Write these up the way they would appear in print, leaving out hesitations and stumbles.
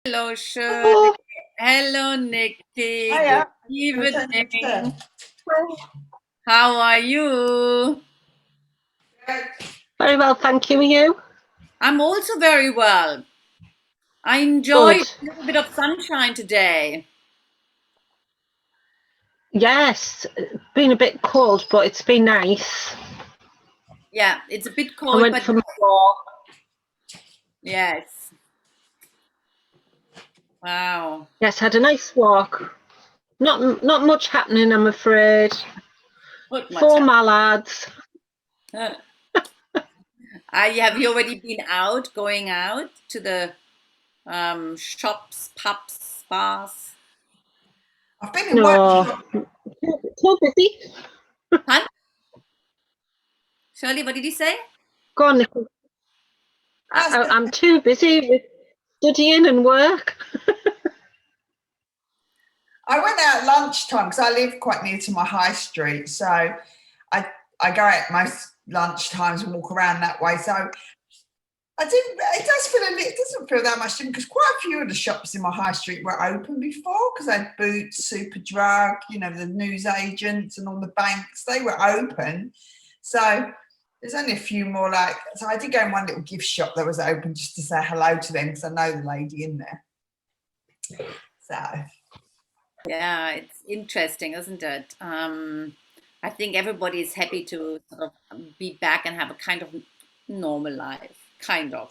Hello, Shirley. Oh, Hello, Nikki. Good Hiya. Your turn, your evening. turn. How are you? very well, thank you. Are you? I'm also very well. I enjoyed Good. a little bit of sunshine today. Yes, been a bit cold, but it's been nice. Yeah, it's a bit I cold, went but for my walk. yes. Wow. Yes, had a nice walk. Not much happening, I'm afraid. Not much. 4 mallards. Have you already been out, going out to the shops, pubs, spas? I've been in No, workshop. too busy. Huh? Shirley, what did you say? Go on, Nicole. I'm too busy with studying and work. I went out at lunchtime because I live quite near to my high street, so I go out most lunchtimes and walk around that way. So I didn't. It does feel it doesn't feel that much different because quite a few of the shops in my high street were open before because they had Boots, Superdrug, the news agents and all the banks. They were open, so. There's only a few more so I did go in one little gift shop that was open just to say hello to them because I know the lady in there. So Yeah, it's interesting, isn't it? I think everybody is happy to sort of be back and have a kind of normal life, kind of.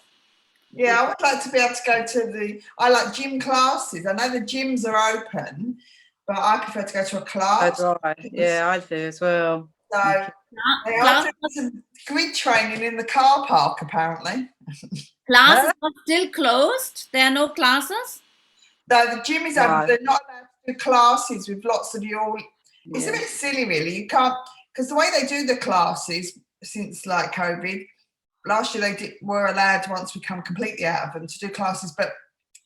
yeah, I would like to be able to go to I like gym classes. I know the gyms are open, but I prefer to go to a class. So do I. Yeah, I do as well. So they are Class, doing some grid training in the car park, apparently. classes are still closed. There are no classes. No, the gym is open. No. They're not allowed to do classes with lots of your. It's a Yeah. bit silly, really. You can't because the way they do the classes since like COVID. Last year were allowed once we come completely out of them to do classes, but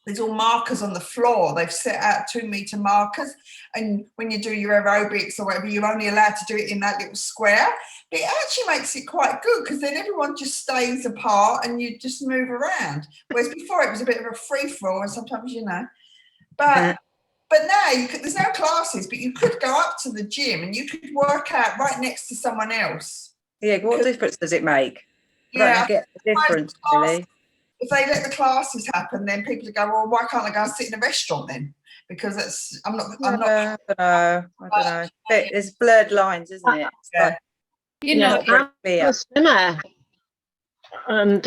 there's all markers on the floor. They've set out 2-meter markers, and when you do your aerobics or whatever, you're only allowed to do it in that little square. But it actually makes it quite good because then everyone just stays apart and you just move around. Whereas before it was a bit of a free for all, and sometimes but now there's no classes, but you could go up to the gym and you could work out right next to someone else. Yeah, what difference does it make? I Yeah, don't get the difference really. if they let the classes happen, then people go, well, why can't I go and sit in a restaurant then? Because I'm not. I don't know. There's blurred lines, isn't it? It's Yeah. like, You know, I'm a swimmer, and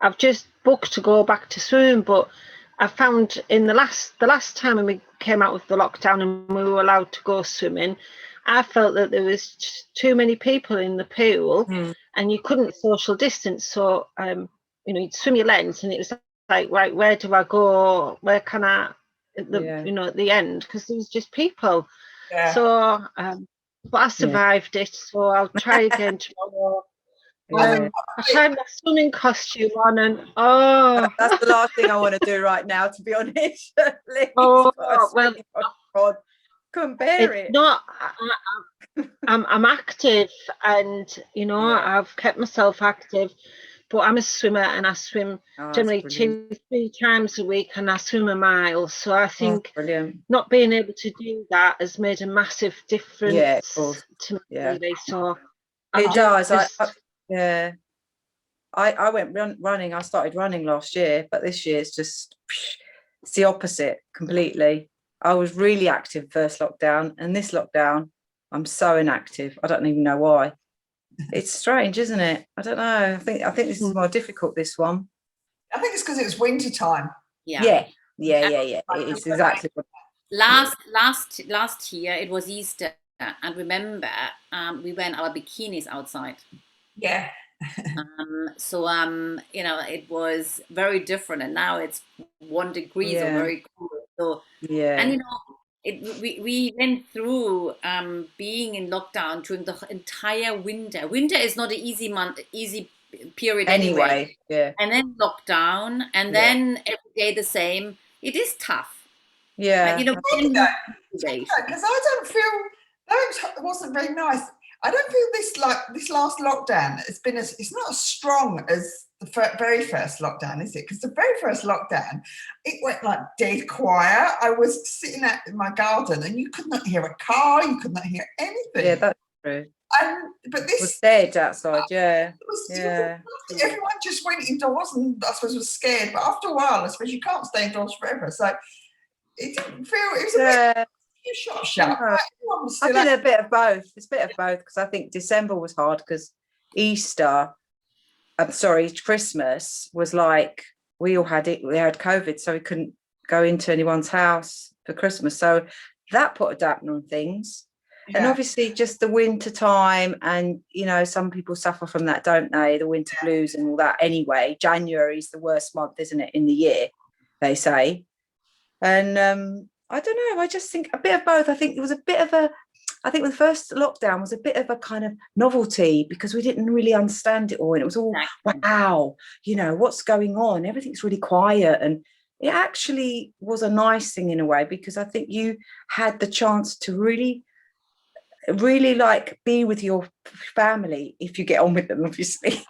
I've just booked to go back to swimming, but I found in the last time when we came out of the lockdown and we were allowed to go swimming, I felt that there was just too many people in the pool and you couldn't social distance. So you'd swim your length and it was like, right, where do I go? Where can I at the end? Because there was just people. Yeah. So but I survived it, so I'll try again tomorrow. I tried my swimming costume on and that's the last thing I want to do right now, to be honest. well, God, couldn't bear it. Not I'm active and I've kept myself active, but I'm a swimmer and I swim generally 2-3 times a week and I swim a mile. So I think not being able to do that has made a massive difference to me. Really. So it does. I went running. I started running last year, but this year it's the opposite completely. I was really active first lockdown, and this lockdown I'm so inactive. I don't even know why. It's strange, isn't it? I don't know. I think this is more difficult, this one. I think it's because it was winter time. Yeah. It's exactly what. Last year it was Easter, and remember, we went our bikinis outside. Yeah. It was very different, and now it's 1 degree, so very cool. So and we went through being in lockdown during the entire winter. Winter is not an easy period anyway. Yeah. And then lockdown, and then every day the same. It is tough. Yeah. Because I don't feel it wasn't very nice. I don't feel this last lockdown it's not as strong as the very first lockdown, is it? Because the very first lockdown, it went like dead quiet. I was sitting out in my garden and you could not hear a car, you could not hear anything. Yeah, that's true. But this was dead outside, it was, everyone just went indoors and I suppose was scared. But after a while, I suppose you can't stay indoors forever. So it didn't feel, it was a bit, you shot shut. I think a bit of both. It's a bit of both, because I think December was hard because Christmas was like, we all had it, we had COVID, so we couldn't go into anyone's house for Christmas. So that put a dampener on things. Yeah. And obviously just the winter time, and you know, some people suffer from that, don't they? The winter blues and all that. Anyway, January is the worst month, isn't it, in the year, they say. And I don't know, I just think a bit of both. I think it was a bit of a, I think the first lockdown was a bit of a kind of novelty because we didn't really understand it all. And it was all, wow, you know, what's going on? Everything's really quiet. And it actually was a nice thing in a way, because I think you had the chance to really like be with your family if you get on with them, obviously.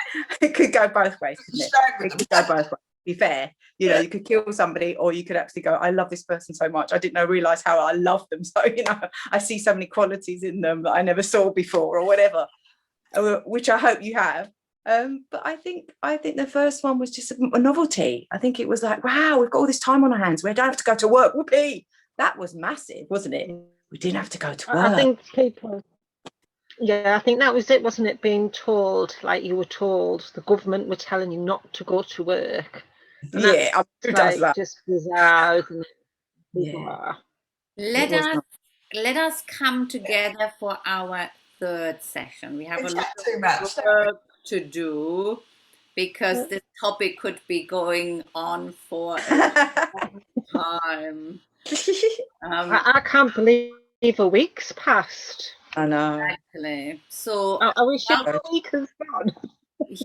It could go both ways, couldn't it? It could go both ways. Be fair, you know, you could kill somebody, or you could actually go, I love this person so much, I didn't realize how I love them, so you know, I see so many qualities in them that I never saw before, or whatever, which I hope you have. But I think the first one was just a novelty. I think it was like, wow, we've got all this time on our hands, we don't have to go to work. Whoopee! That was massive, wasn't it? We didn't have to go to work. I think people, I think that was it, wasn't it? Being told, like you were told, the government were telling you not to go to work. And yeah, who does that? Just bizarre, isn't it? Yeah. Let us come together for our third session. We have a lot of work to do, because this topic could be going on for a long time. I can't believe a week's passed. I know. Exactly. So I wish a week has gone.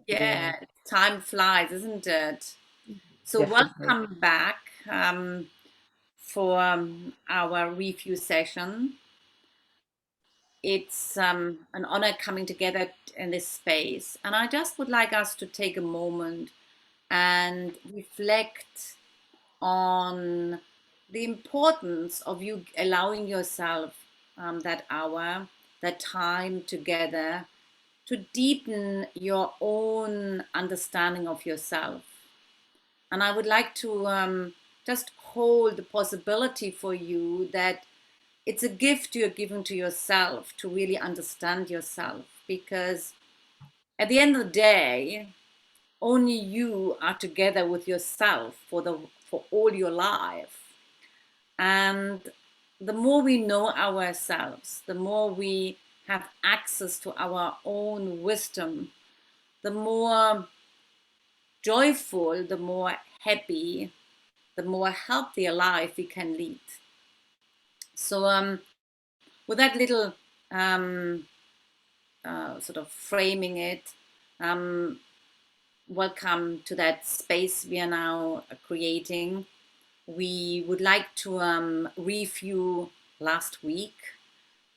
Yeah, time flies, isn't it? So definitely. Welcome back for our review session. It's an honor coming together in this space, and I just would like us to take a moment and reflect on the importance of you allowing yourself that hour, that time together, to deepen your own understanding of yourself. And I would like to just hold the possibility for you that it's a gift you're giving to yourself to really understand yourself, because at the end of the day, only you are together with yourself for all your life. And the more we know ourselves, the more we have access to our own wisdom, the more joyful, the more happy, the more healthier life we can lead. So with that little sort of framing it, welcome to that space we are now creating. We would like to review last week.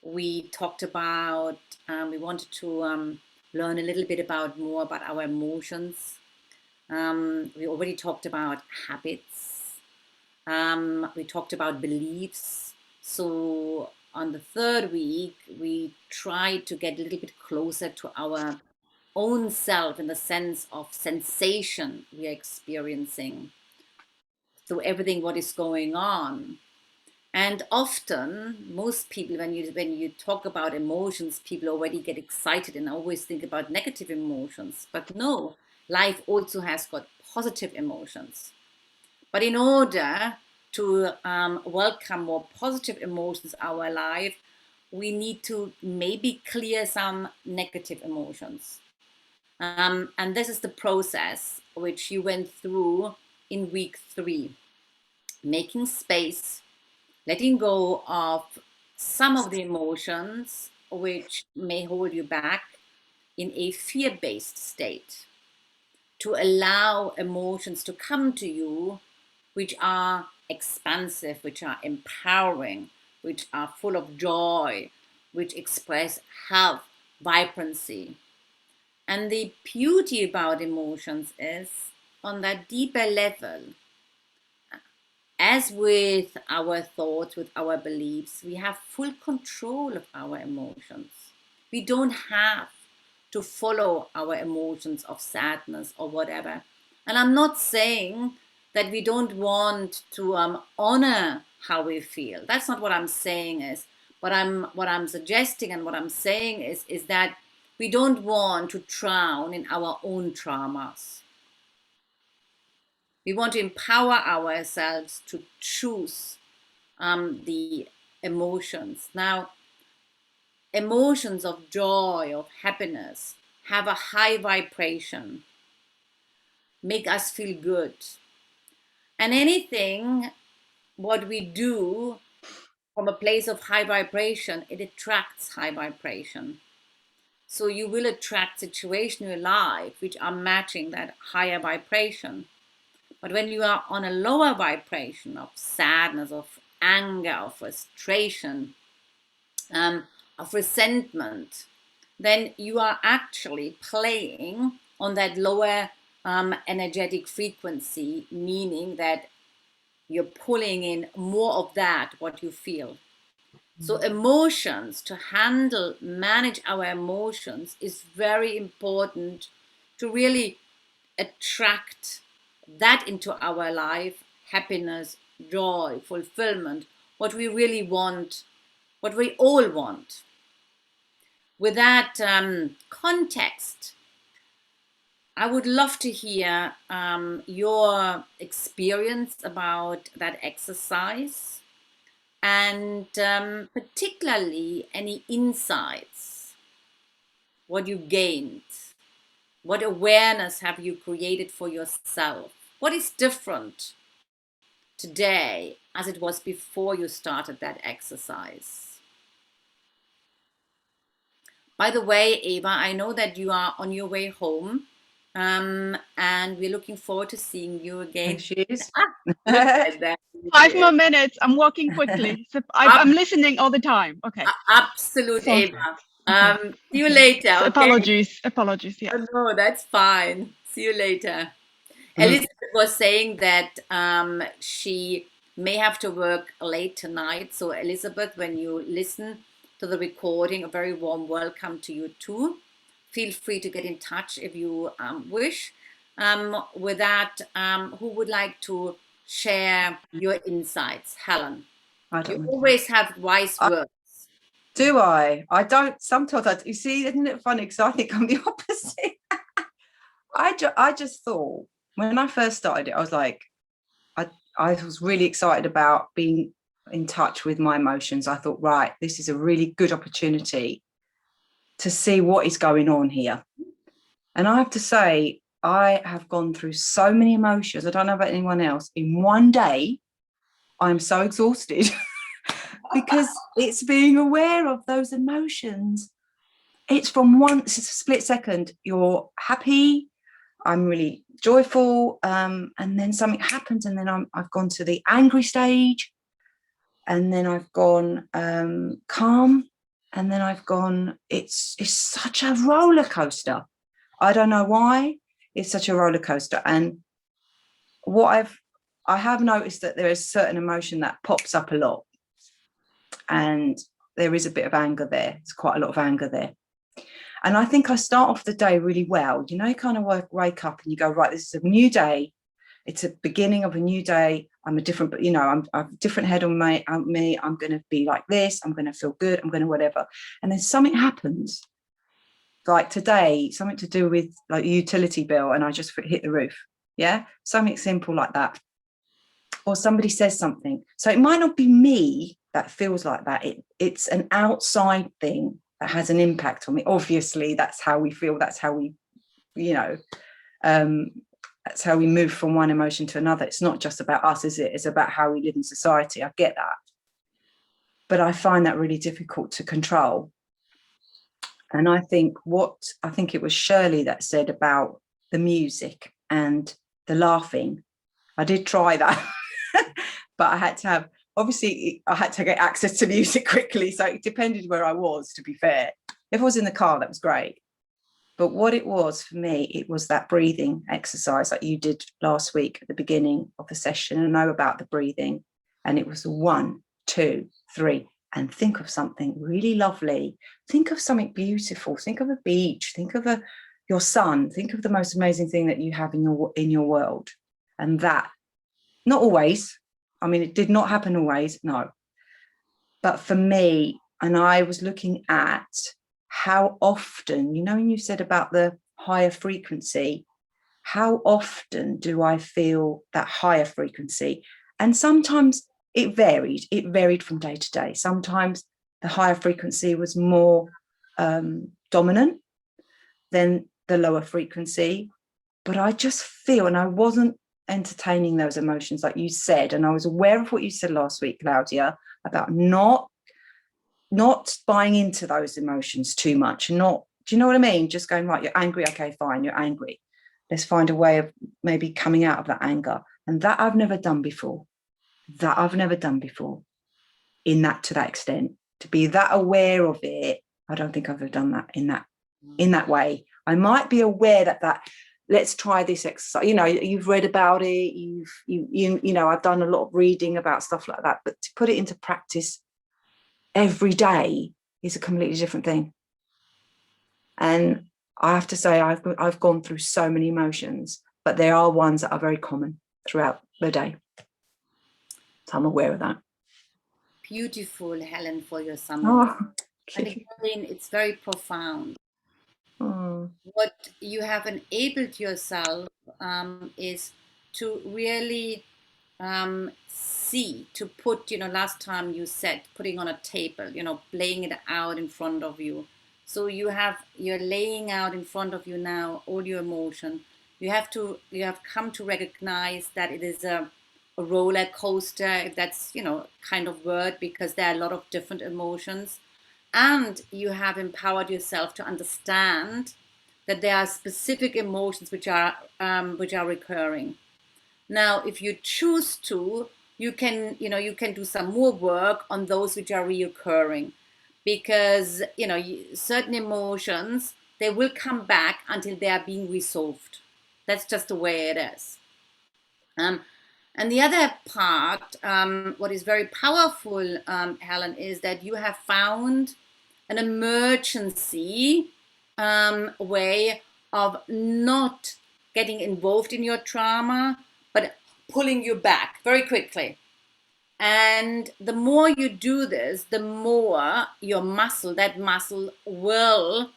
We talked about, we wanted to learn a little bit more about our emotions. We already talked about habits. We talked about beliefs. So on the third week, we tried to get a little bit closer to our own self in the sense of sensation we are experiencing. So everything what is going on. And often, most people, when you talk about emotions, people already get excited and always think about negative emotions. But no, life also has got positive emotions. But in order to welcome more positive emotions in our life, we need to maybe clear some negative emotions. And this is the process which you went through in week 3. Making space, letting go of some of the emotions which may hold you back in a fear-based state, to allow emotions to come to you which are expansive, which are empowering, which are full of joy, which express health, vibrancy. And the beauty about emotions is, on that deeper level, as with our thoughts, with our beliefs, we have full control of our emotions. We don't have to follow our emotions of sadness or whatever. And I'm not saying that we don't want to honor how we feel. That's not what I'm saying is. What I'm suggesting and what I'm saying is that we don't want to drown in our own traumas. We want to empower ourselves to choose the emotions. Now, emotions of joy, of happiness, have a high vibration, make us feel good. And anything what we do from a place of high vibration, it attracts high vibration. So you will attract situations in your life which are matching that higher vibration. But when you are on a lower vibration of sadness, of anger, of frustration, of resentment, then you are actually playing on that lower energetic frequency, meaning that you're pulling in more of that, what you feel. So emotions, to handle, manage our emotions is very important to really attract that into our life, happiness, joy, fulfillment, what we really want, what we all want. With that context, I would love to hear your experience about that exercise, and particularly any insights, what you gained, what awareness have you created for yourself, what is different today as it was before you started that exercise. By the way, Eva, I know that you are on your way home, and we're looking forward to seeing you again. There she is. Look at that. 5 more minutes. I'm walking quickly. So I'm listening all the time. Okay. Absolute, So, Eva. okay. See you later. So Okay? apologies. Yeah. Oh, no, that's fine. See you later. Elizabeth was saying that she may have to work late tonight. So Elizabeth, when you listen to the recording, a very warm welcome to you too. Feel free to get in touch if you wish. With that, who would like to share your insights? Helen, you always have wise words. Do I? I don't. Sometimes you see, isn't it funny? Because I think I'm the opposite. I just thought when I first started it, I was like, I was really excited about being in touch with my emotions. I thought, right, this is a really good opportunity to see what is going on here. And I have to say, I have gone through so many emotions. I don't know about anyone else. In one day, I'm so exhausted because it's being aware of those emotions. It's from it's a split second. You're happy, I'm really joyful, and then something happens, and then I've gone to the angry stage, and then I've gone calm, and then I've gone. It's such a roller coaster. I don't know why it's such a roller coaster. And what I have noticed that there is certain emotion that pops up a lot, and there is a bit of anger there. There's quite a lot of anger there. And I think I start off the day really well. You know, you kind of wake up and you go, right, this is a new day. It's a beginning of a new day. I'm a different, you know, I'm a different head on me. I'm going to be like this. I'm going to feel good. I'm going to whatever. And then something happens. Like today, something to do with like a utility bill, and I just hit the roof. Yeah, something simple like that. Or somebody says something. So it might not be me that feels like that. It's an outside thing that has an impact on me. Obviously, that's how we feel. That's how we, you know, that's how we move from one emotion to another. It's not just about us, is it? It's about how we live in society. I get that. But I find that really difficult to control. And I think it was Shirley that said about the music and the laughing. I did try that, but I had to get access to music quickly. So it depended where I was, to be fair. If I was in the car, that was great. But what it was for me, it was that breathing exercise that you did last week at the beginning of the session. I know about the breathing, and it was 1, 2, 3, and think of something really lovely. Think of something beautiful. Think of a beach. Think of your son. Think of the most amazing thing that you have in your world. And that, not always. I mean, it did not happen always, no. But for me, and I was looking at how often, you know, when you said about the higher frequency, how often do I feel that higher frequency? And sometimes it varied from day to day. Sometimes the higher frequency was more dominant than the lower frequency, but I just feel, and I wasn't entertaining those emotions like you said, and I was aware of what you said last week, Claudia, about not buying into those emotions too much, and not, do you know what I mean, just going, right, you're angry, okay, fine, you're angry, let's find a way of maybe coming out of that anger. And that I've never done before in that, to that extent, to be that aware of it. I don't think I've ever done that in that way. I might be aware that let's try this exercise, you know, you've read about it, you know, I've done a lot of reading about stuff like that, but to put it into practice every day is a completely different thing. And I have to say, I've gone through so many emotions, but there are ones that are very common throughout the day. So I'm aware of that. Beautiful, Helen, for your summary. And again, it's very profound. What you have enabled yourself is to really see, to put, you know, last time you said putting on a table, you know, laying it out in front of you. So you're laying out in front of you now all your emotion. You have come to recognize that it is a roller coaster, if that's, you know, kind of word, because there are a lot of different emotions. And you have empowered yourself to understand that there are specific emotions which are recurring. Now, if you choose to, you can do some more work on those which are reoccurring, because, you know, certain emotions, they will come back until they are being resolved. That's just the way it is. And the other part, what is very powerful, Helen, is that you have found an emergency way of not getting involved in your trauma, but pulling you back very quickly. And the more you do this, the more that muscle will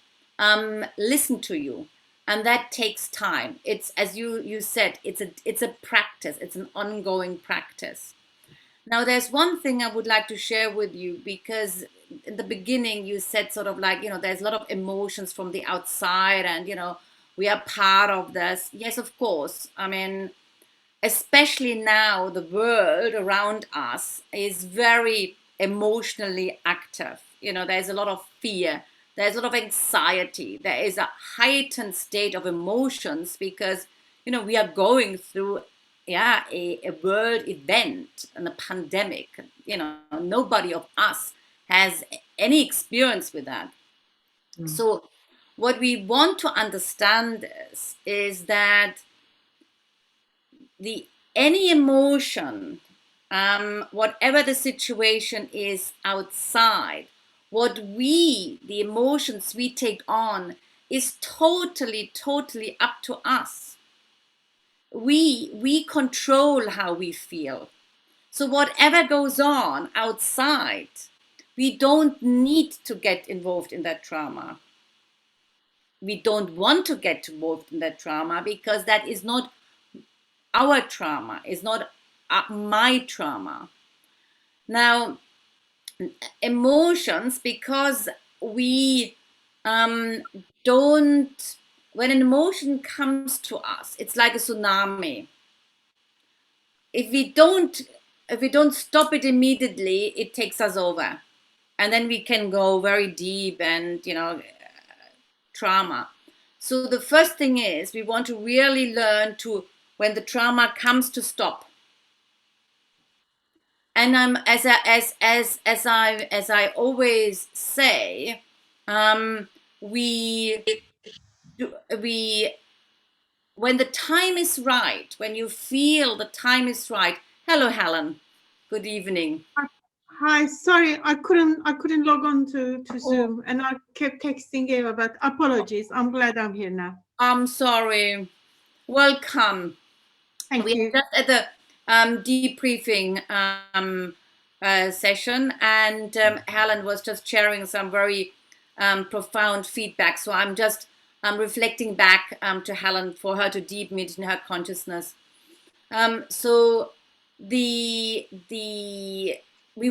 listen to you. And that takes time. It's, as you said, it's a practice. It's an ongoing practice. Now, there's one thing I would like to share with you, because in the beginning you said sort of like, you know, there's a lot of emotions from the outside and, you know, we are part of this. Yes, of course. I mean, especially now, the world around us is very emotionally active. You know, there's a lot of fear, there's a lot of anxiety, there is a heightened state of emotions because, you know, we are going through a world event and a pandemic. You know, nobody of us has any experience with that. So what we want to understand is that any emotion, whatever the situation is outside, the emotions we take on is totally up to us. We control how we feel. So whatever goes on outside, we don't need to get involved in that trauma. We don't want to get involved in that trauma because that is not our trauma, is not my trauma. Now, emotions, because we don't, when an emotion comes to us, it's like a tsunami. If we don't stop it immediately, it takes us over, and then we can go very deep and, you know, trauma. So the first thing is we want to really learn to, when the trauma comes, to stop. And as I always say, we when the time is right, when you feel the time is right. Hello, Helen. Good evening. Hi, sorry, I couldn't log on to Zoom, and I kept texting Eva, but apologies. I'm glad I'm here now. I'm sorry. Welcome. Thank you. We're just at the debriefing session, and Helen was just sharing some very profound feedback. So I'm just reflecting back to Helen for her to deepen it in her consciousness. So we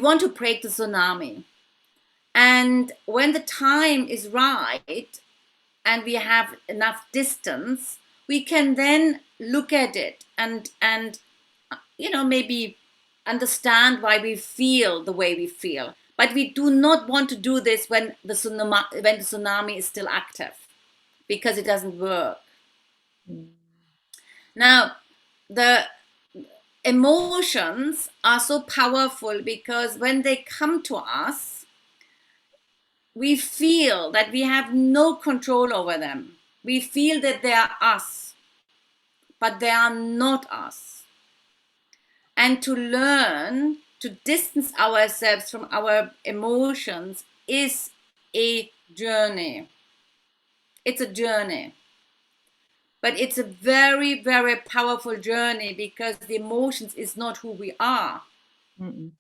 want to break the tsunami, and when the time is right and we have enough distance, we can then look at it and maybe understand why we feel the way we feel. But we do not want to do this when the tsunami is still active, because it doesn't work. Now, the emotions are so powerful because when they come to us, we feel that we have no control over them. We feel that they are us, but they are not us. And to learn to distance ourselves from our emotions is a journey. It's a journey. But it's a very, very powerful journey, because the emotions is not who we are. Mm-mm.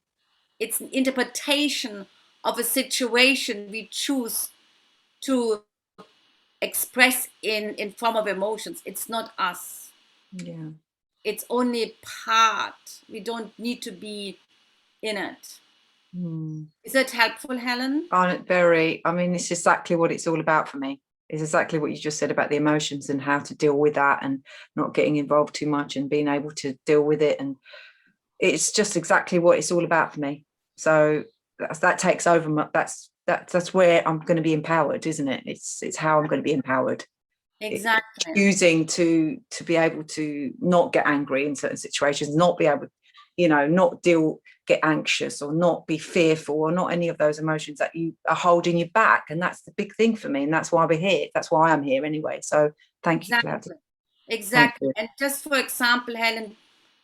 It's an interpretation of a situation we choose to express in form of emotions. It's not us. Yeah. It's only part. We don't need to be in it. Is that helpful, Helen? Very. I mean, it's exactly what it's all about for me. It's exactly what you just said about the emotions and how to deal with that, and not getting involved too much and being able to deal with it. And it's just exactly what it's all about for me. So that takes over. That's where I'm going to be empowered, isn't it? It's how I'm going to be empowered. Exactly. It's choosing to be able to not get angry in certain situations, not be able, not get anxious or not be fearful or not any of those emotions that you are holding you back. And that's the big thing for me. And that's why we're here. That's why I'm here anyway. So thank you, Claudia. Exactly. And just for example, Helen,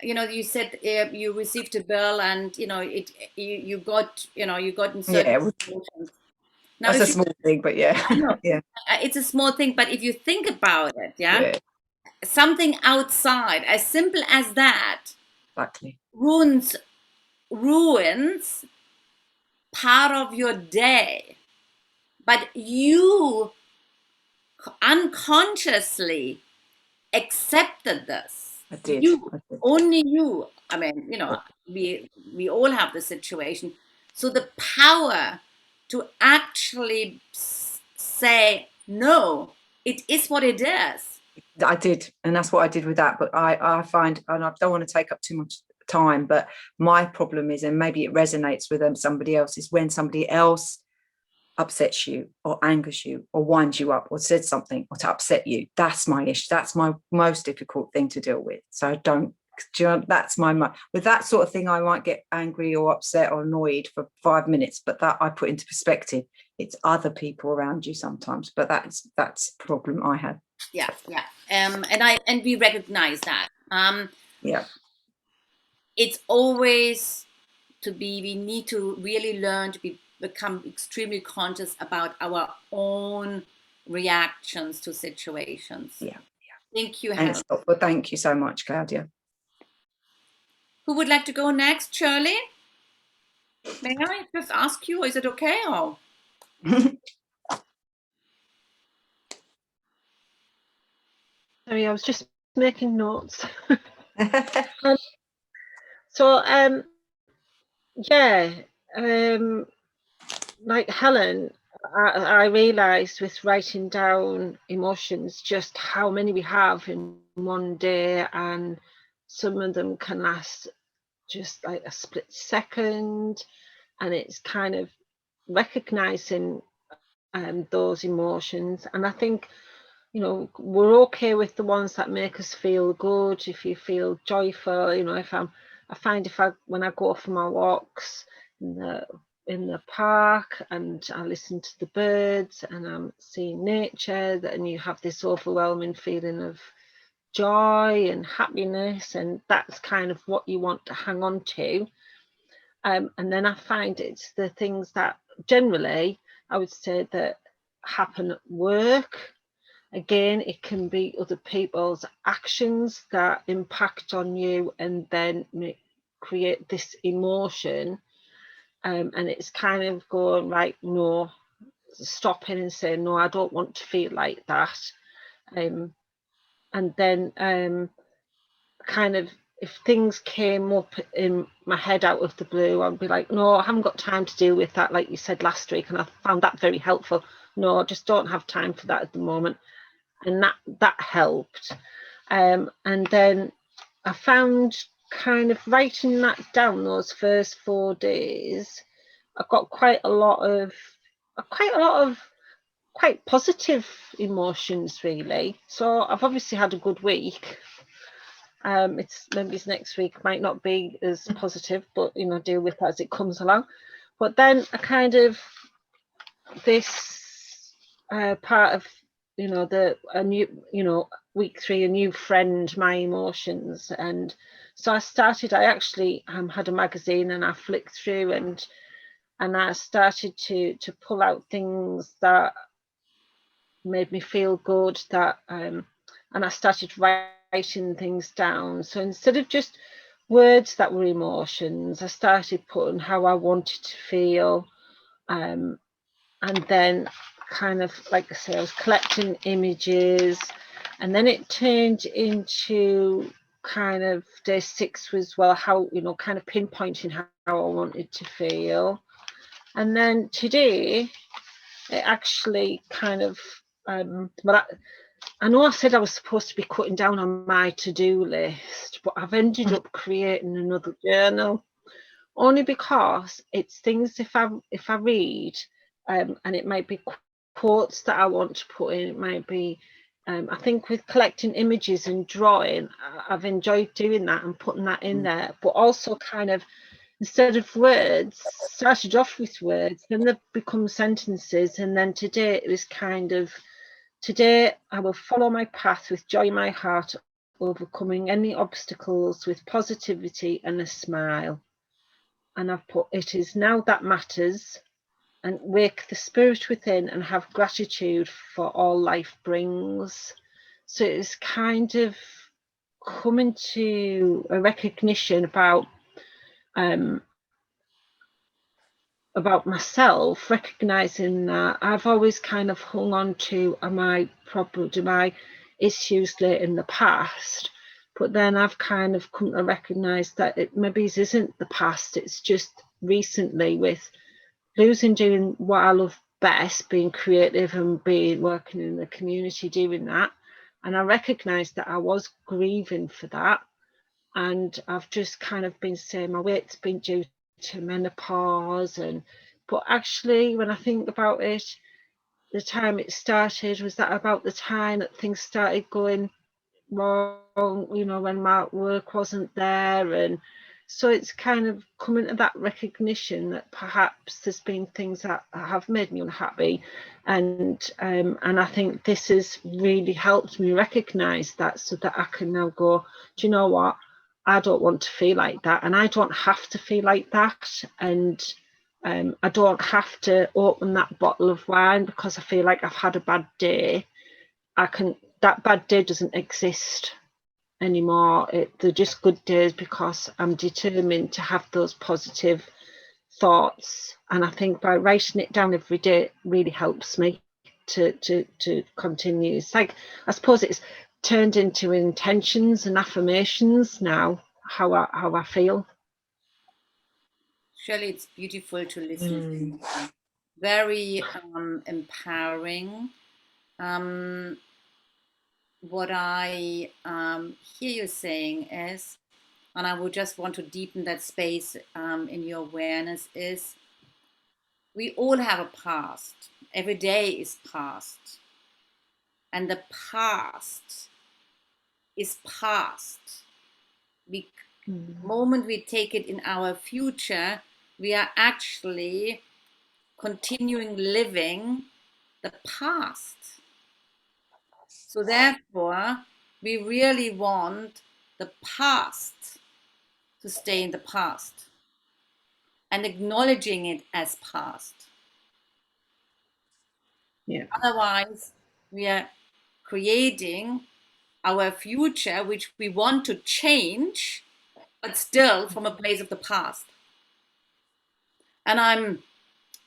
you said you received a bill, and you got in certain situations. Now, that's a small thing, but yeah. Yeah. It's a small thing, but if you think about it, something outside, as simple as that, exactly, ruins part of your day. But you unconsciously accepted this. I did. Only you. I mean, we all have the situation. So the power to actually say no, it is what it is. I did, and that's what I did with that. But I find, and I don't want to take up too much time, but my problem is, and maybe it resonates with somebody else, is when somebody else upsets you or angers you or winds you up or said something or to upset you. That's my issue. That's my most difficult thing to deal with. So that's with that sort of thing, I might get angry or upset or annoyed for 5 minutes, but that I put into perspective. It's other people around you sometimes, but that's a problem I have. Yeah. And we recognize that. It's always we need to really learn to become extremely conscious about our own reactions to situations. Yeah. Thank you, Helen. Well, thank you so much, Claudia. Who would like to go next? Shirley? May I just ask you, is it okay? Or? Sorry, I was just making notes. Like Helen, I realised with writing down emotions just how many we have in one day, and some of them can last just like a split second, and it's kind of recognising those emotions. And I think, we're okay with the ones that make us feel good. If you feel joyful, when I go for my walks in the in the park and I listen to the birds and I'm seeing nature, and you have this overwhelming feeling of joy and happiness, and that's kind of what you want to hang on to. And then I find it's the things that generally I would say that happen at work. Again, it can be other people's actions that impact on you and then create this emotion. And it's kind of going, right, no, stopping and saying, no, I don't want to feel like that. And then kind of, if things came up in my head out of the blue, I'd be like, no, I haven't got time to deal with that, like you said last week. And I found that very helpful. No, I just don't have time for that at the moment. And that helped. And then I found kind of writing that down those first 4 days, I got quite a lot of quite positive emotions, really. So I've obviously had a good week. It's maybe next week might not be as positive, but you know, deal with that as it comes along. But then I kind of this part of, you know, a new, you know, week 3, a new friend, my emotions. And so I actually had a magazine and I flicked through and I started to pull out things that made me feel good, that and I started writing things down. So instead of just words that were emotions, I started putting how I wanted to feel, and then kind of, like I say, I was collecting images, and then it turned into kind of day 6 was, well, how, you know, kind of pinpointing how I wanted to feel. And then today it actually kind of well, I know I said I was supposed to be cutting down on my to-do list, but I've ended up creating another journal, only because it's things if I read, and it might be quotes that I want to put in. It might be I think with collecting images and drawing, I've enjoyed doing that and putting that in there, but also kind of, instead of words, started off with words, then they've become sentences. And then today it was kind of, today I will follow my path with joy in my heart, overcoming any obstacles with positivity and a smile. And I've put, it is now that matters, and wake the spirit within and have gratitude for all life brings. So it's kind of coming to a recognition about myself, recognizing that I've always kind of hung on to my issues late in the past, but then I've kind of come to recognize that it maybe isn't the past, it's just recently, with losing doing what I love best, being creative and working in the community, doing that. And I recognized that I was grieving for that, and I've just kind of been saying my weight's been due to menopause. But actually, when I think about it, the time it started was that about the time that things started going wrong, you know, when my work wasn't there. And so it's kind of coming to that recognition that perhaps there's been things that have made me unhappy, and I think this has really helped me recognize that, so that I can now go, do you know what, I don't want to feel like that, and I don't have to feel like that. And I don't have to open that bottle of wine because I feel like I've had a bad day. That bad day doesn't exist anymore. They're just good days because I'm determined to have those positive thoughts. And I think by writing it down every day, it really helps me to continue. It's like, I suppose it's turned into intentions and affirmations now, how I feel. Shirley, it's beautiful to listen to you. Very empowering. What I hear you saying is, and I would just want to deepen that space in your awareness, is we all have a past. Every day is past. And the past is past. The moment we take it in our future, we are actually continuing living the past. So therefore, we really want the past to stay in the past and acknowledging it as past. Yeah. Otherwise, we are creating our future, which we want to change, but still from a place of the past. And I'm,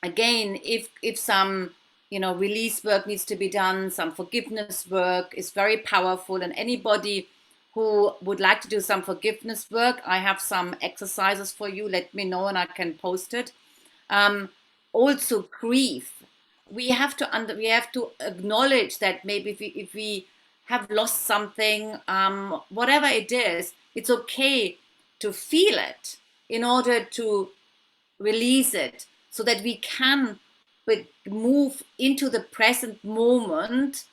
again, if some, release work needs to be done, some forgiveness work is very powerful, and anybody who would like to do some forgiveness work, I have some exercises for you. Let me know and I can post it. Also grief. We have to acknowledge that maybe if we have lost something, whatever it is, it's okay to feel it in order to release it, so that we can move into the present moment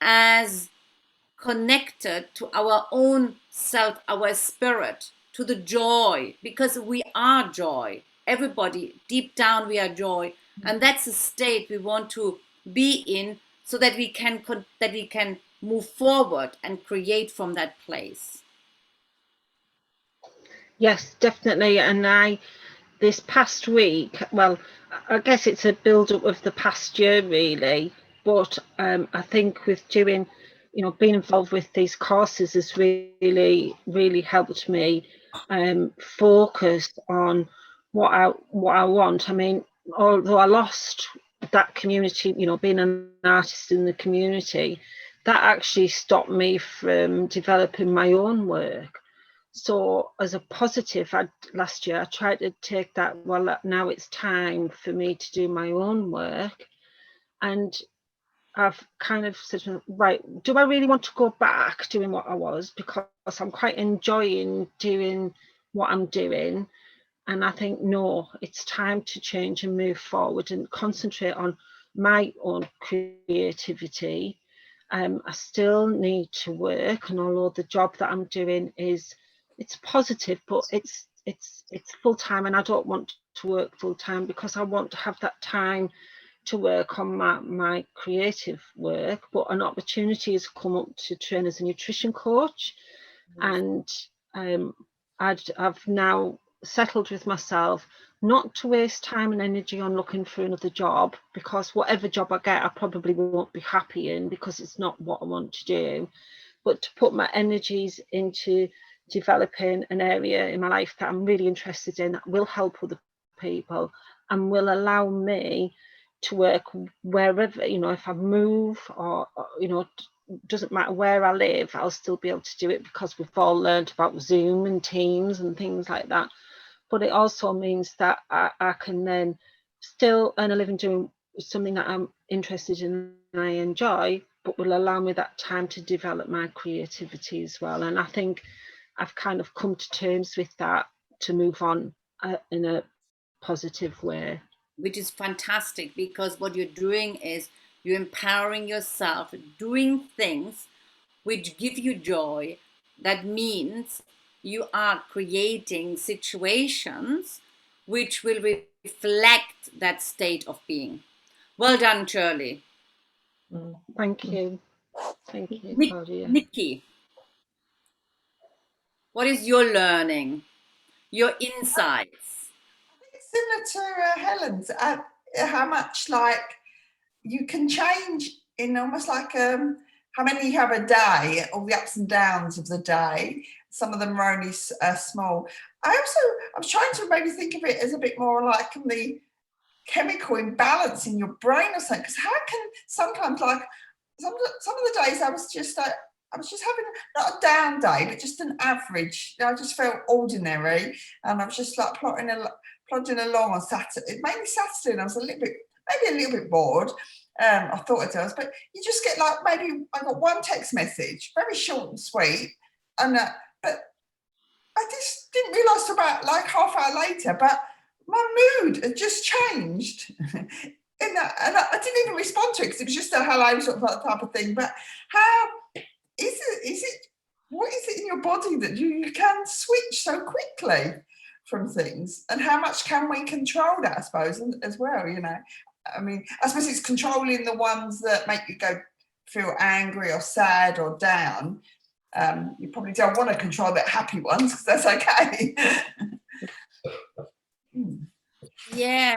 as connected to our own self, our spirit, to the joy, because we are joy. Everybody, deep down, we are joy. And that's a state we want to be in, so that we can move forward and create from that place. Yes, definitely. And this past week, well, I guess it's a build-up of the past year, really. But I think with doing, being involved with these courses has really, really helped me focus on what I want. I mean, although I lost that community, being an artist in the community, that actually stopped me from developing my own work. So as a positive, last year I tried to take that, well, now it's time for me to do my own work. And I've kind of said, right, do I really want to go back doing what I was? Because I'm quite enjoying doing what I'm doing. And I think, no, it's time to change and move forward and concentrate on my own creativity. I still need to work, and although the job that I'm doing it's positive, but it's full time, and I don't want to work full time because I want to have that time to work on my creative work. But an opportunity has come up to train as a nutrition coach, and I've now settled with myself not to waste time and energy on looking for another job, because whatever job I get I probably won't be happy in, because it's not what I want to do, but to put my energies into developing an area in my life that I'm really interested in, that will help other people and will allow me to work wherever, if I move or doesn't matter where I live, I'll still be able to do it, because we've all learned about Zoom and Teams and things like that. But it also means that I can then still earn a living doing something that I'm interested in and I enjoy, but will allow me that time to develop my creativity as well. And I think I've kind of come to terms with that, to move on in a positive way. Which is fantastic, because what you're doing is you're empowering yourself, doing things which give you joy. That means you are creating situations which will reflect that state of being. Well done, Shirley. Thank you. Thank you, Claudia. Nikki, what is your learning, your insights? It's similar to Helen's, how much like you can change in almost like how many you have a day, all the ups and downs of the day. Some of them are only small. I was trying to maybe think of it as a bit more like the chemical imbalance in your brain or something, because how can sometimes, like some of the days I was just having not a down day, but just an average. I just felt ordinary, and I was just like plodding along on Saturday, mainly Saturday, and I was maybe a little bit bored. I thought it was, but you just get like, maybe I got one text message, very short and sweet, and but I just didn't realise till about like half hour later, but my mood had just changed. And I didn't even respond to it, because it was just a hello sort of that type of thing. But how is it? What is it in your body that you can switch so quickly from things, and how much can we control that, I suppose, as well, you know. I mean, I suppose it's controlling the ones that make you feel angry or sad or down. You probably don't want to control the happy ones, because that's okay. Yeah,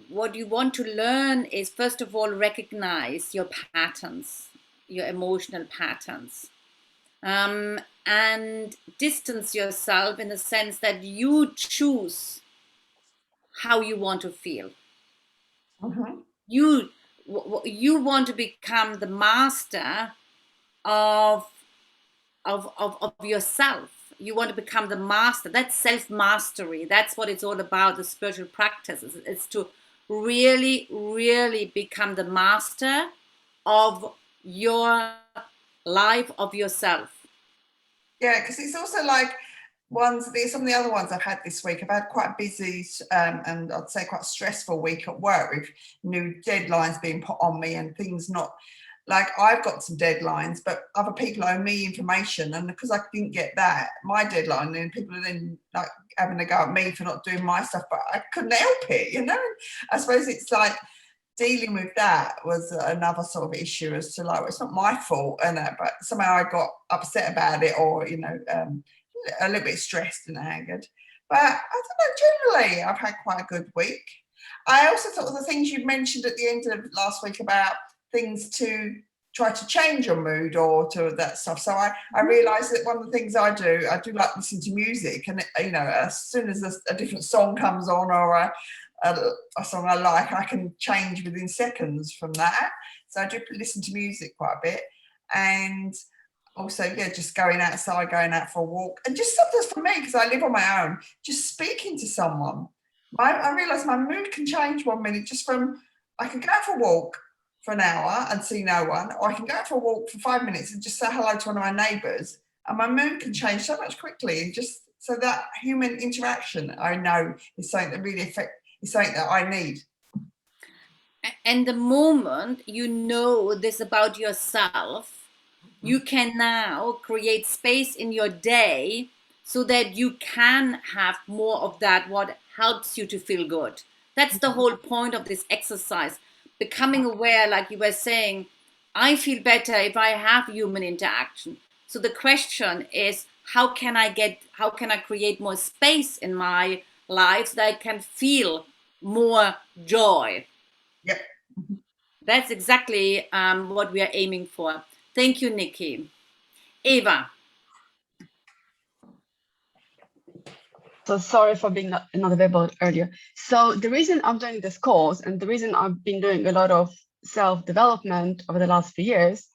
what you want to learn is, first of all, recognize your patterns, your emotional patterns, and distance yourself in the sense that you choose how you want to feel. Mm-hmm. You want to become the master of yourself. You want to become the master. That's self-mastery. That's what it's all about, the spiritual practices. It's to really, really become the master of your life, of yourself. Yeah, because it's also like some of the other ones I've had this week. I've had quite a busy and I'd say quite stressful week at work, with new deadlines being put on me and things not like I've got some deadlines, but other people owe me information, and because I didn't get that, my deadline, and people are then like having a go at me for not doing my stuff, but I couldn't help it, you know. I suppose it's like dealing with that was another sort of issue, as to like, well, it's not my fault, and but somehow I got upset about it, or you know, a little bit stressed and angered. But I don't know, generally I've had quite a good week. I also thought of the things you mentioned at the end of last week about things to try to change your mood or to that stuff. So I realised that one of the things I do like listening to music, and you know, as soon as a different song comes on, or a song I like, I can change within seconds from that. So I do listen to music quite a bit, and also, yeah, just going outside, going out for a walk, and just sometimes for me, because I live on my own, just speaking to someone. I realise my mood can change 1 minute just from, I can go out for a walk for an hour and see no one, or I can go out for a walk for 5 minutes and just say hello to one of my neighbours, and my mood can change so much quickly. And just so that human interaction, I know, is something that really is something that I need. And the moment you know this about yourself, you can now create space in your day so that you can have more of that, what helps you to feel good. That's the whole point of this exercise. Becoming aware, like you were saying, I feel better if I have human interaction. So the question is, how can I create more space in my life so that I can feel more joy? Yep. That's exactly what we are aiming for. Thank you, Nikki. Eva. So sorry for being not available earlier. So the reason I'm doing this course, and the reason I've been doing a lot of self-development over the last few years,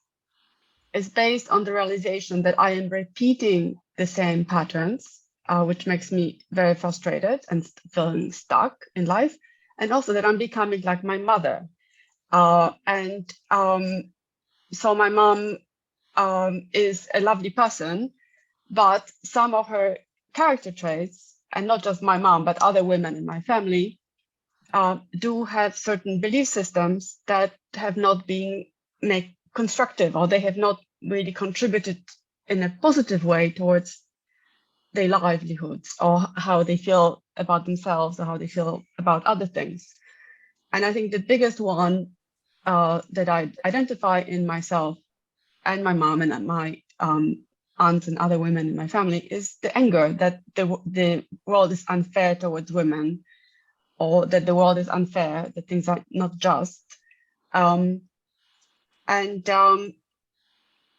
is based on the realization that I am repeating the same patterns, which makes me very frustrated and feeling stuck in life. And also that I'm becoming like my mother. So my mom is a lovely person, but some of her character traits, and not just my mom, but other women in my family, do have certain belief systems that have not been made constructive, or they have not really contributed in a positive way towards their livelihoods, or how they feel about themselves, or how they feel about other things. And I think the biggest one that I identify in myself and my mom and my aunts and other women in my family is the anger that the world is unfair towards women, or that the world is unfair, that things are not just. And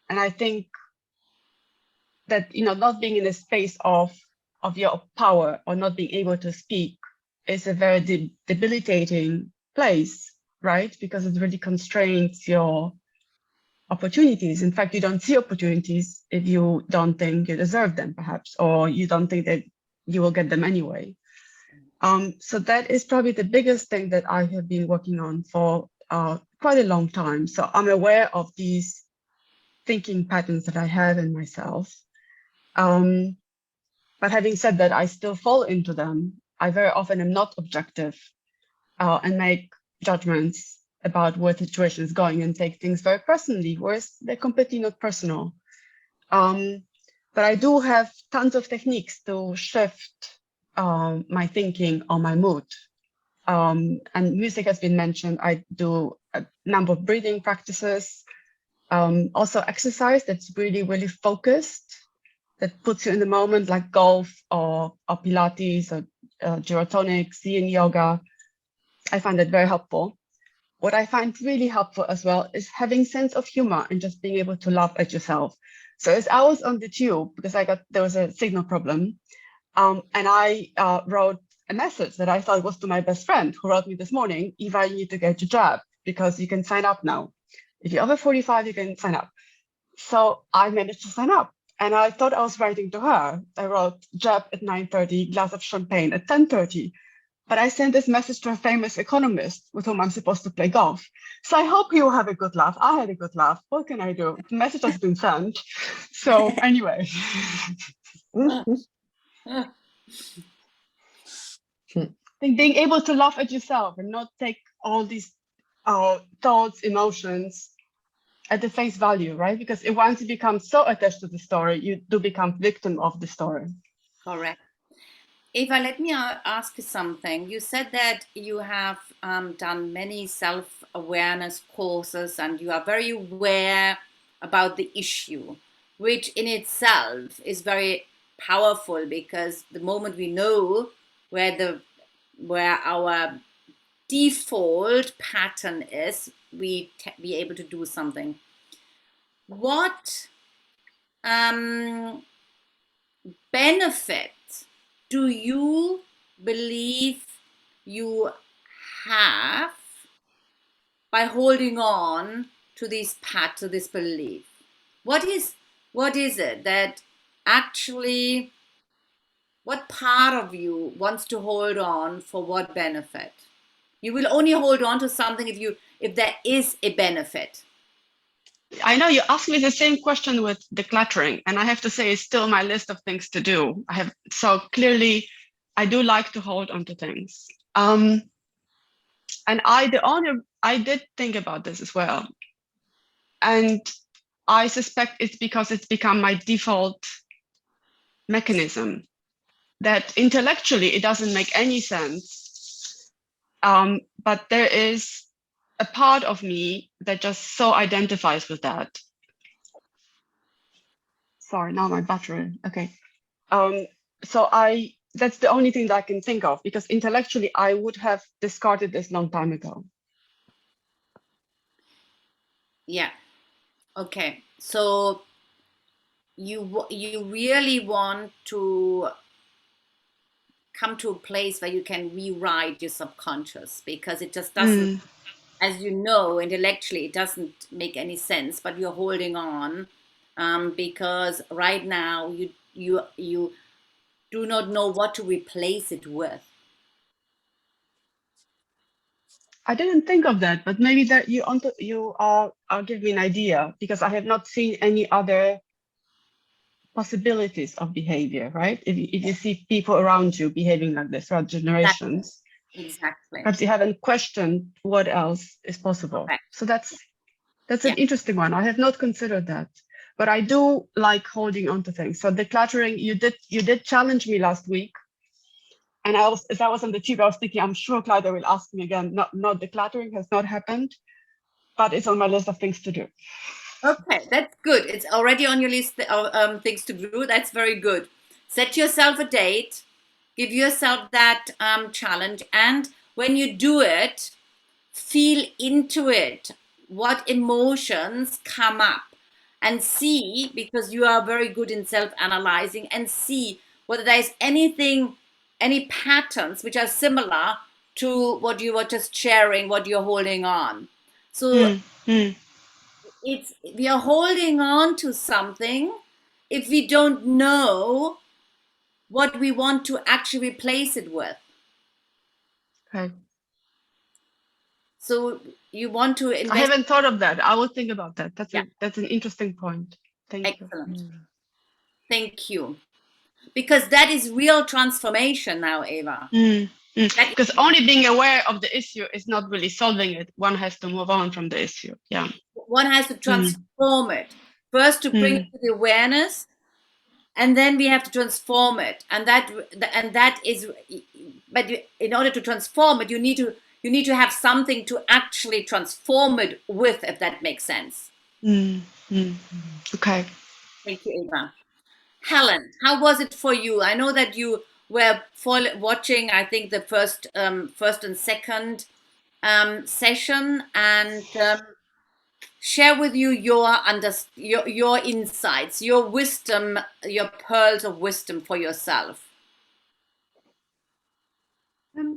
I think that, you know, not being in a space of your power, or not being able to speak, is a very debilitating place, right? Because it really constrains your opportunities. In fact, you don't see opportunities if you don't think you deserve them, perhaps, or you don't think that you will get them anyway. So that is probably the biggest thing that I have been working on for quite a long time. So I'm aware of these thinking patterns that I have in myself. But having said that, I still fall into them. I very often am not objective and make judgments about where the situation is going and take things very personally, whereas they're completely not personal. But I do have tons of techniques to shift my thinking or my mood. And music has been mentioned. I do a number of breathing practices, also exercise that's really, really focused, that puts you in the moment, like golf or Pilates or gyrotonic, Zen yoga. I find that very helpful. What I find really helpful as well is having sense of humor and just being able to laugh at yourself. So as I was on the tube, because there was a signal problem, and I wrote a message that I thought was to my best friend, who wrote me this morning, Eva, you need to get your jab because you can sign up now. If you're over 45, you can sign up. So I managed to sign up. And I thought I was writing to her. I wrote jab at 9:30, glass of champagne at 10:30. But I sent this message to a famous economist with whom I'm supposed to play golf. So I hope he will have a good laugh. I had a good laugh. What can I do? The message has been sent. So anyway. Being able to laugh at yourself and not take all these thoughts, emotions at the face value, right? Because once you become so attached to the story, you do become victim of the story. Correct. Eva, let me ask you something. You said that you have done many self-awareness courses and you are very aware about the issue, which in itself is very powerful, because the moment we know where our default pattern is, we be able to do something. What benefit do you believe you have by holding on to this belief? What is it that actually, what part of you wants to hold on for what benefit? You will only hold on to something if there is a benefit. I know you asked me the same question with decluttering, and I have to say it's still my list of things to do. So clearly I do like to hold on to things. And I did think about this as well. And I suspect it's because it's become my default mechanism, that intellectually it doesn't make any sense. But there is a part of me that just so identifies with that. Sorry, now my battery. Okay. So that's the only thing that I can think of, because intellectually I would have discarded this long time ago. Yeah. Okay. So you really want to come to a place where you can rewrite your subconscious, because it just doesn't, as you know, intellectually it doesn't make any sense, but you're holding on because right now you do not know what to replace it with. I didn't think of that, but maybe that you are give me an idea, because I have not seen any other possibilities of behavior, right? If you see people around you behaving like this throughout generations, exactly. Perhaps you haven't questioned what else is possible. Correct. So that's an interesting one. I have not considered that, but I do like holding on to things. So decluttering, you did challenge me last week, and as I was on the tube, I was thinking, I'm sure Claudia will ask me again. Not decluttering has not happened, but it's on my list of things to do. Okay, that's good. It's already on your list of things to do. That's very good. Set yourself a date, give yourself that challenge, and when you do it, feel into it. What emotions come up, and see, because you are very good in self-analyzing, and see whether there's any patterns which are similar to what you were just sharing, what you're holding on. So we are holding on to something if we don't know what we want to actually replace it with. Okay. So you want to invest. I haven't thought of that. I will think about that. That's an interesting point. Excellent. Thank you. Because that is real transformation now, Eva. Because only being aware of the issue is not really solving it. One has to move on from the issue. Yeah. One has to transform it. First, to bring it to the awareness, and then we have to transform it, and that is, but in order to transform it, you need to have something to actually transform it with, if that makes sense. Okay. Thank you, Eva. Helen, how was it for you? I know that you were watching, I think, the first and second session, and share with you your insights, your wisdom, your pearls of wisdom for yourself.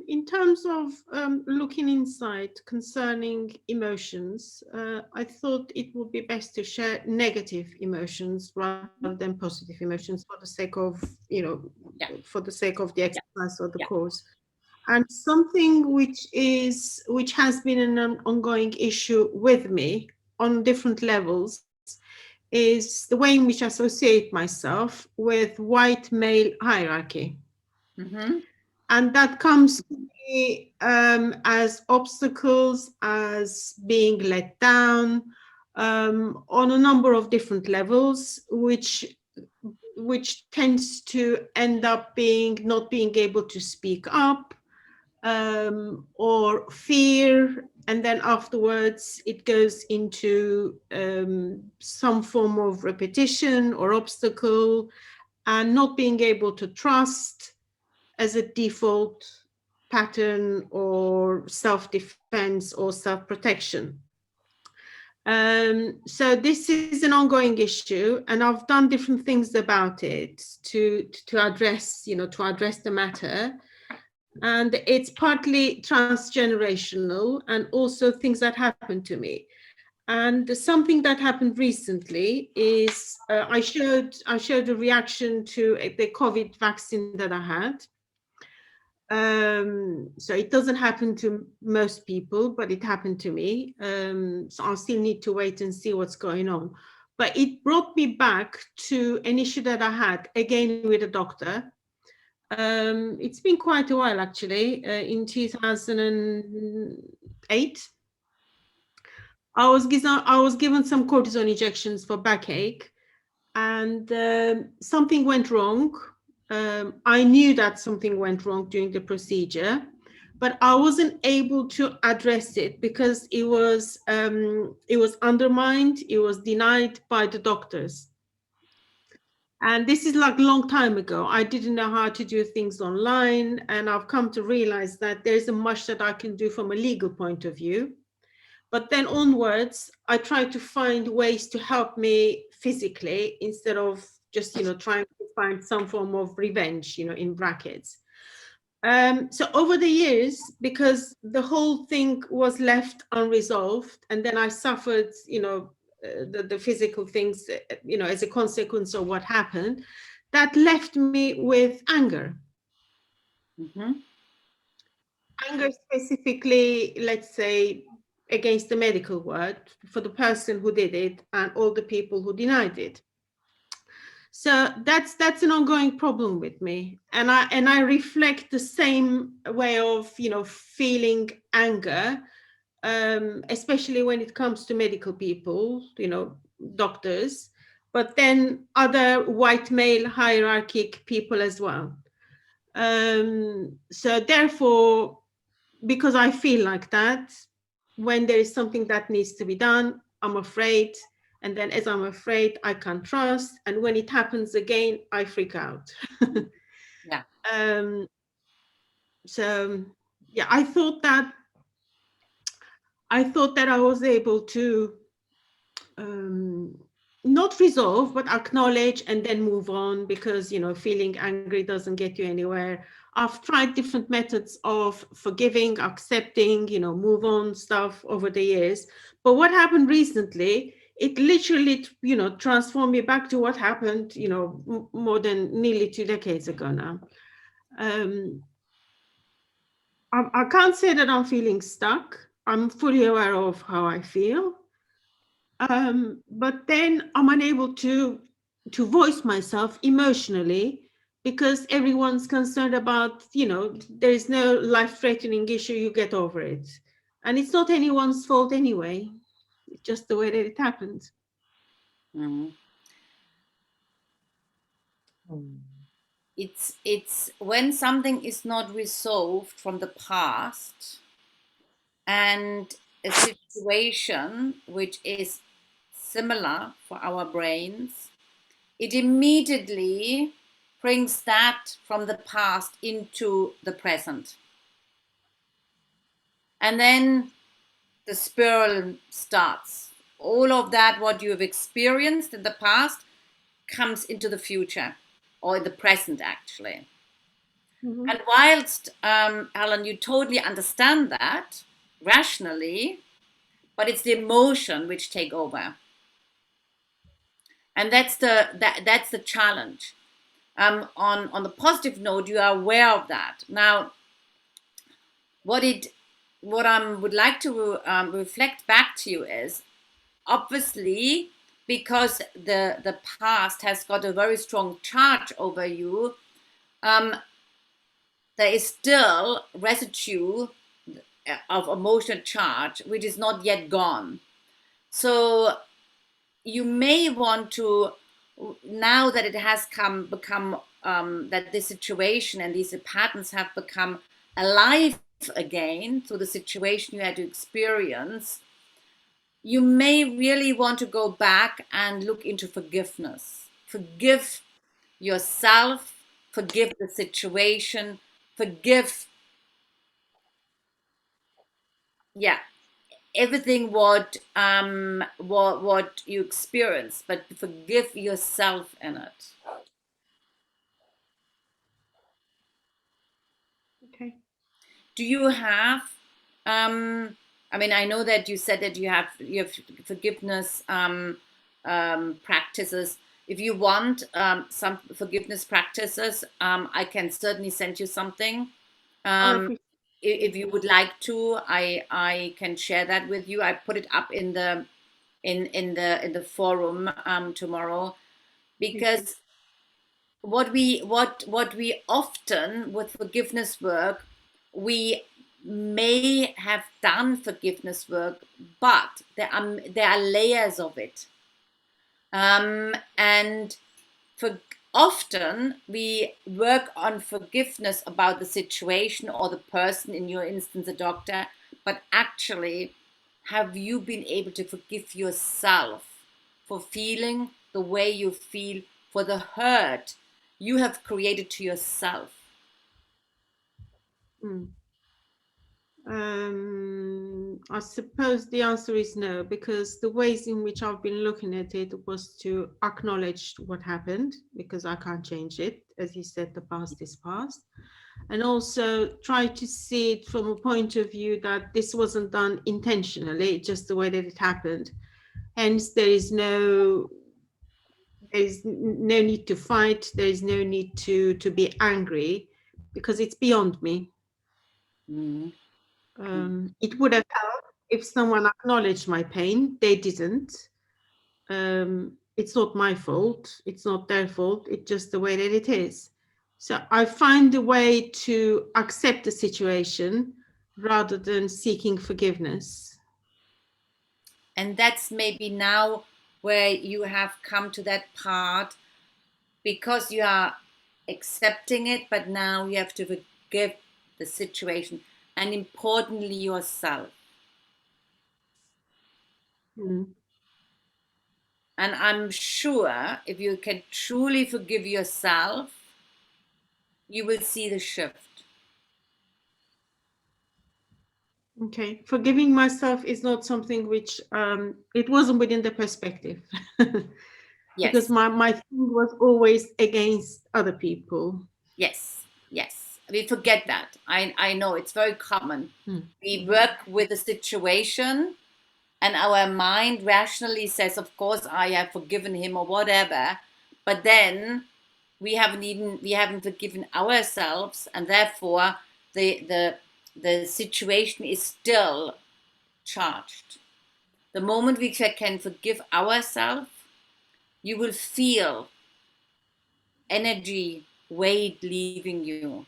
In terms of looking inside concerning emotions, I thought it would be best to share negative emotions rather than positive emotions for the sake of, for the sake of the exercise or the course. And something which has been an ongoing issue with me on different levels is the way in which I associate myself with white male hierarchy. Mm-hmm. And that comes to me as obstacles, as being let down on a number of different levels, which tends to end up being not being able to speak up, or fear, and then afterwards it goes into some form of repetition or obstacle, and not being able to trust as a default pattern or self-defense or self-protection. So this is an ongoing issue, and I've done different things about it to address, to address the matter. And it's partly transgenerational and also things that happened to me. And something that happened recently is I showed a reaction to the COVID vaccine that I had. So it doesn't happen to most people, but it happened to me. So I'll still need to wait and see what's going on. But it brought me back to an issue that I had, again, with a doctor. It's been quite a while, actually. In 2008, I was given some cortisone injections for backache, and something went wrong. I knew that something went wrong during the procedure, but I wasn't able to address it because it was undermined, it was denied by the doctors. And this is like a long time ago. I didn't know how to do things online, and I've come to realize that there isn't much that I can do from a legal point of view. But then onwards, I tried to find ways to help me physically instead of just, trying to find some form of revenge, in brackets. So over the years, because the whole thing was left unresolved, and then I suffered, the physical things, as a consequence of what happened, that left me with anger. Mm-hmm. Anger specifically, let's say, against the medical world, for the person who did it and all the people who denied it. So that's an ongoing problem with me, and I reflect the same way of feeling anger, especially when it comes to medical people, doctors, but then other white male hierarchic people as well. So therefore, because I feel like that, when there is something that needs to be done, I'm afraid. And then as I'm afraid, I can't trust. And when it happens again, I freak out. Yeah. So yeah, I thought that I was able to not resolve, but acknowledge and then move on, because, feeling angry doesn't get you anywhere. I've tried different methods of forgiving, accepting, move on stuff over the years. But what happened recently, it literally, transformed me back to what happened, more than nearly 2 decades ago now. I can't say that I'm feeling stuck. I'm fully aware of how I feel. But then I'm unable to voice myself emotionally, because everyone's concerned about, there is no life-threatening issue, you get over it. And it's not anyone's fault anyway. It's just the way that it happened. Mm-hmm. It's when something is not resolved from the past, and a situation which is similar for our brains, it immediately brings that from the past into the present. And then the spiral starts. All of that, what you have experienced in the past, comes into the future, or in the present, actually. Mhm. And whilst, Alan, you totally understand that rationally, but it's the emotion which take over. And that's the challenge. On the positive note, you are aware of that. Now, what I would like to reflect back to you is, obviously, because the past has got a very strong charge over you, there is still residue of emotional charge which is not yet gone. So you may want to, now that it has become that this situation and these patterns have become alive again through the situation you had to experience, you may really want to go back and look into forgiveness. Forgive yourself, forgive the situation, forgive, yeah, everything what you experience, but forgive yourself in it. Okay. Do you have, I mean, I know that you said that you have forgiveness practices. If you want some forgiveness practices, I can certainly send you something. If you would like to, I can share that with you. I put it up in the forum tomorrow, because what we often with forgiveness work, we may have done forgiveness work, but there are layers of it, and for often we work on forgiveness about the situation or the person, in your instance a doctor, but actually, have you been able to forgive yourself for feeling the way you feel, for the hurt you have created to yourself? I suppose the answer is no, because the ways in which I've been looking at it was to acknowledge what happened, because I can't change it. As you said, the past is past. And also try to see it from a point of view that this wasn't done intentionally, just the way that it happened. Hence, there is no need to fight. There is no need to be angry, because it's beyond me. It would have helped if someone acknowledged my pain. They didn't. It's not my fault. It's not their fault. It's just the way that it is. So I find a way to accept the situation rather than seeking forgiveness. And that's maybe now where you have come to that part, because you are accepting it, but now you have to forgive the situation, and importantly yourself. And I'm sure if you can truly forgive yourself, you will see the shift. Okay, forgiving myself is not something which it wasn't within the perspective. Yes. Because my thing was always against other people. Yes. We forget that. I know it's very common. We work with a situation, and our mind rationally says, of course, I have forgiven him or whatever. But then we haven't forgiven ourselves, and therefore the situation is still charged. The moment we can forgive ourselves, you will feel energy weight leaving you.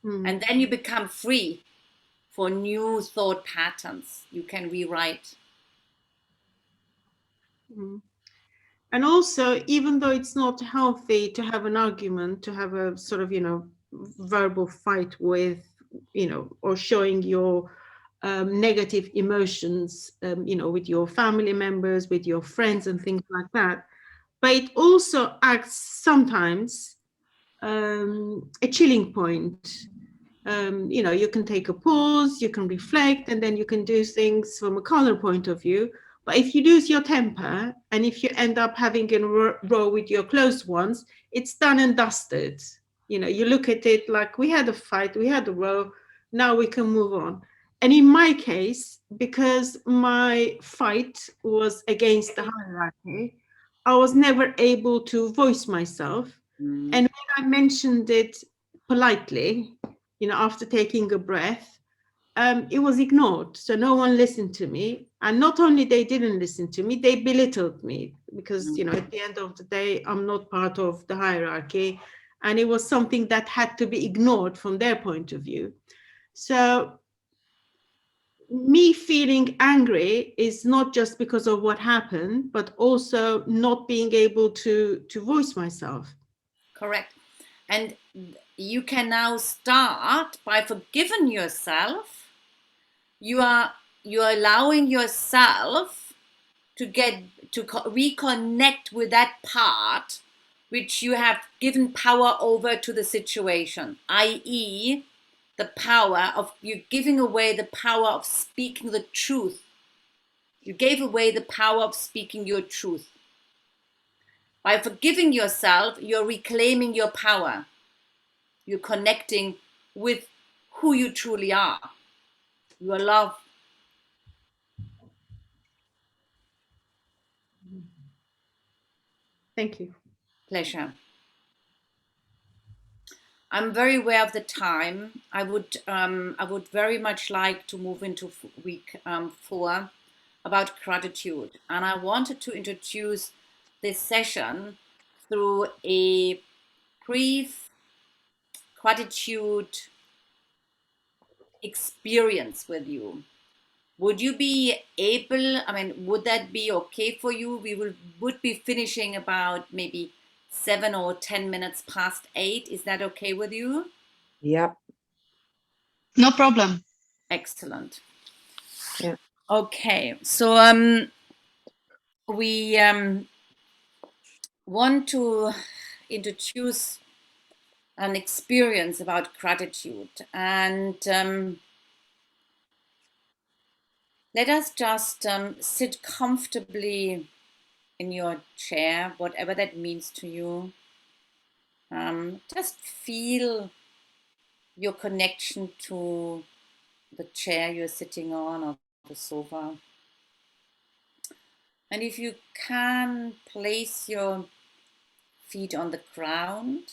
And then you become free for new thought patterns you can rewrite. And also, even though it's not healthy to have an argument, to have a sort of, verbal fight with, or showing your negative emotions, with your family members, with your friends and things like that. But it also acts sometimes a chilling point. You can take a pause, you can reflect, and then you can do things from a color point of view. But if you lose your temper and if you end up having a row with your close ones, it's done and dusted. You look at it like, we had a fight, we had a row, now we can move on. And in my case, because my fight was against the hierarchy, I was never able to voice myself. And when I mentioned it politely, after taking a breath, it was ignored. So no one listened to me. And not only they didn't listen to me, they belittled me because, at the end of the day, I'm not part of the hierarchy. And it was something that had to be ignored from their point of view. So me feeling angry is not just because of what happened, but also not being able to voice myself. Correct. And you can now start by forgiving yourself. You are allowing yourself to reconnect with that part which you have given power over to the situation, i.e., the power of you giving away the power of speaking the truth. You gave away the power of speaking your truth. By forgiving yourself, you're reclaiming your power. You're connecting with who you truly are. You are love. Thank you. Pleasure. I'm very aware of the time. I would very much like to move into week 4 about gratitude, and I wanted to introduce this session through a brief gratitude experience with you. Would you be able, would that be okay for you? We would be finishing about maybe 7 or 10 minutes past 8. Is that okay with you? Yep. No problem. Excellent. Yeah. Okay, so we want to introduce an experience about gratitude, and let us just sit comfortably in your chair, whatever that means to you. Just feel your connection to the chair you're sitting on or the sofa. And if you can, place your feet on the ground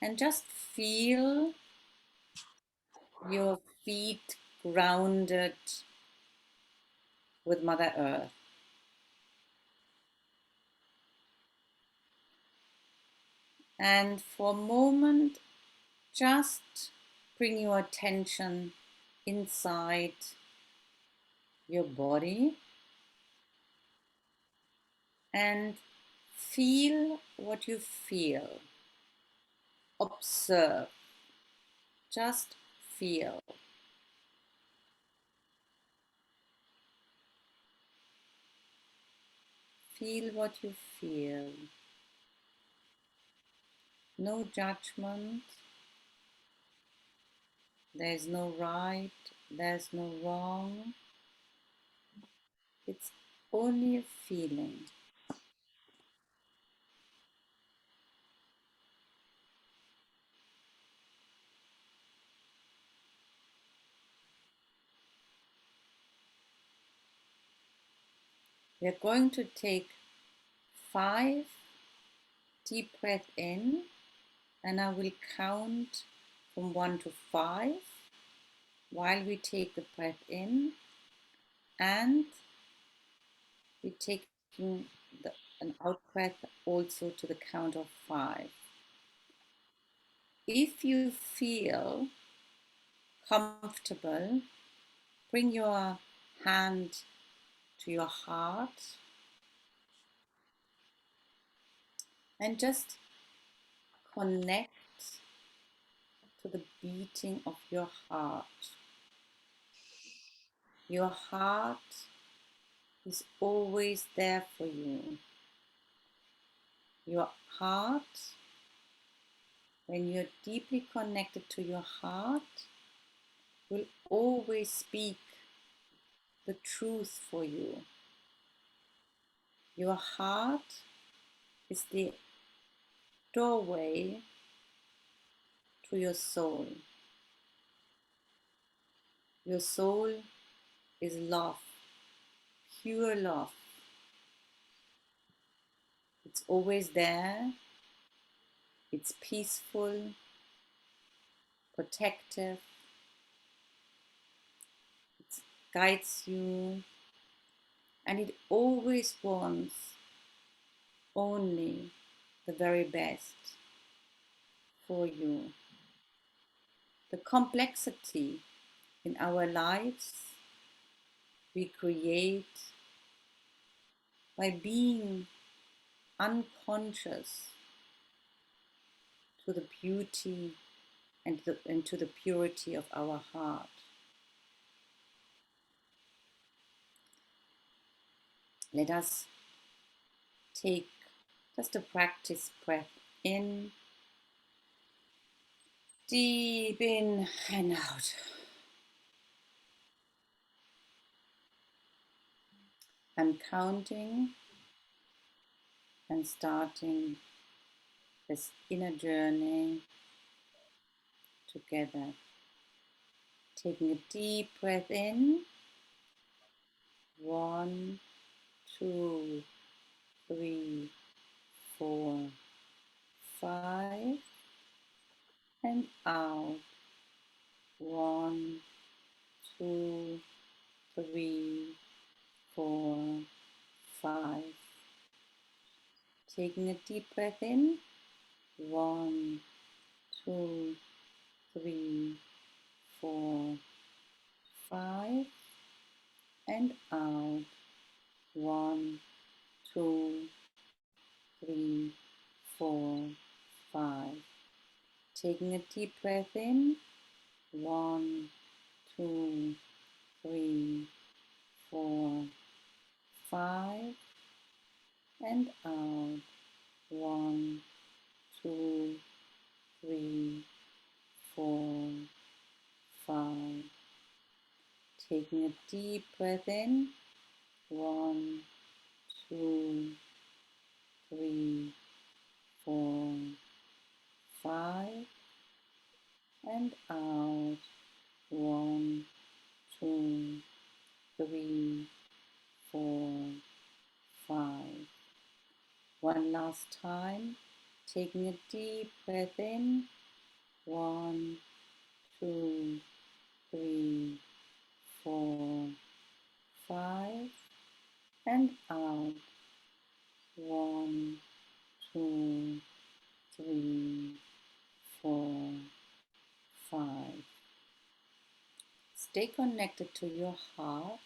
and just feel your feet grounded with Mother Earth. And for a moment, just bring your attention inside your body and feel what you feel. Observe. Just feel. Feel what you feel. No judgment. There's no right. There's no wrong. It's only a feeling. We're going to take 5 deep breaths in, and I will count from 1 to 5 while we take the breath in, and we take an out breath also to the count of 5. If you feel comfortable, bring your hand to your heart and just connect to the beating of your heart. Your heart is always there for you. Your heart, when you're deeply connected to your heart, will always speak the truth for you. Your heart is the doorway to your soul. Your soul is love, pure love. It's always there. It's peaceful, protective. It guides you, and it always wants only the very best for you. The complexity in our lives we create by being unconscious to the beauty and to the purity of our heart. Let us take just a practice breath in, deep in and out. I'm counting and starting this inner journey together. Taking a deep breath in. 1, 2, 3, 4, 5. And out. 1, 2, 3, 4, 5. Taking a deep breath in. 1, 2, 3, 4, 5. And out. 1, 2, 3, 4, 5. Taking a deep breath in. 1, 2, 3, 4, 5. And out. 1, 2, 3, 4, 5. Taking a deep breath in. 1, 2, 3, 4, 5. And out. 1, 2, 3, 4, 5. One last time. Taking a deep breath in. 1, 2, 3, 4, 5. And out. 1, 2, 3, 4, 5. Stay connected to your heart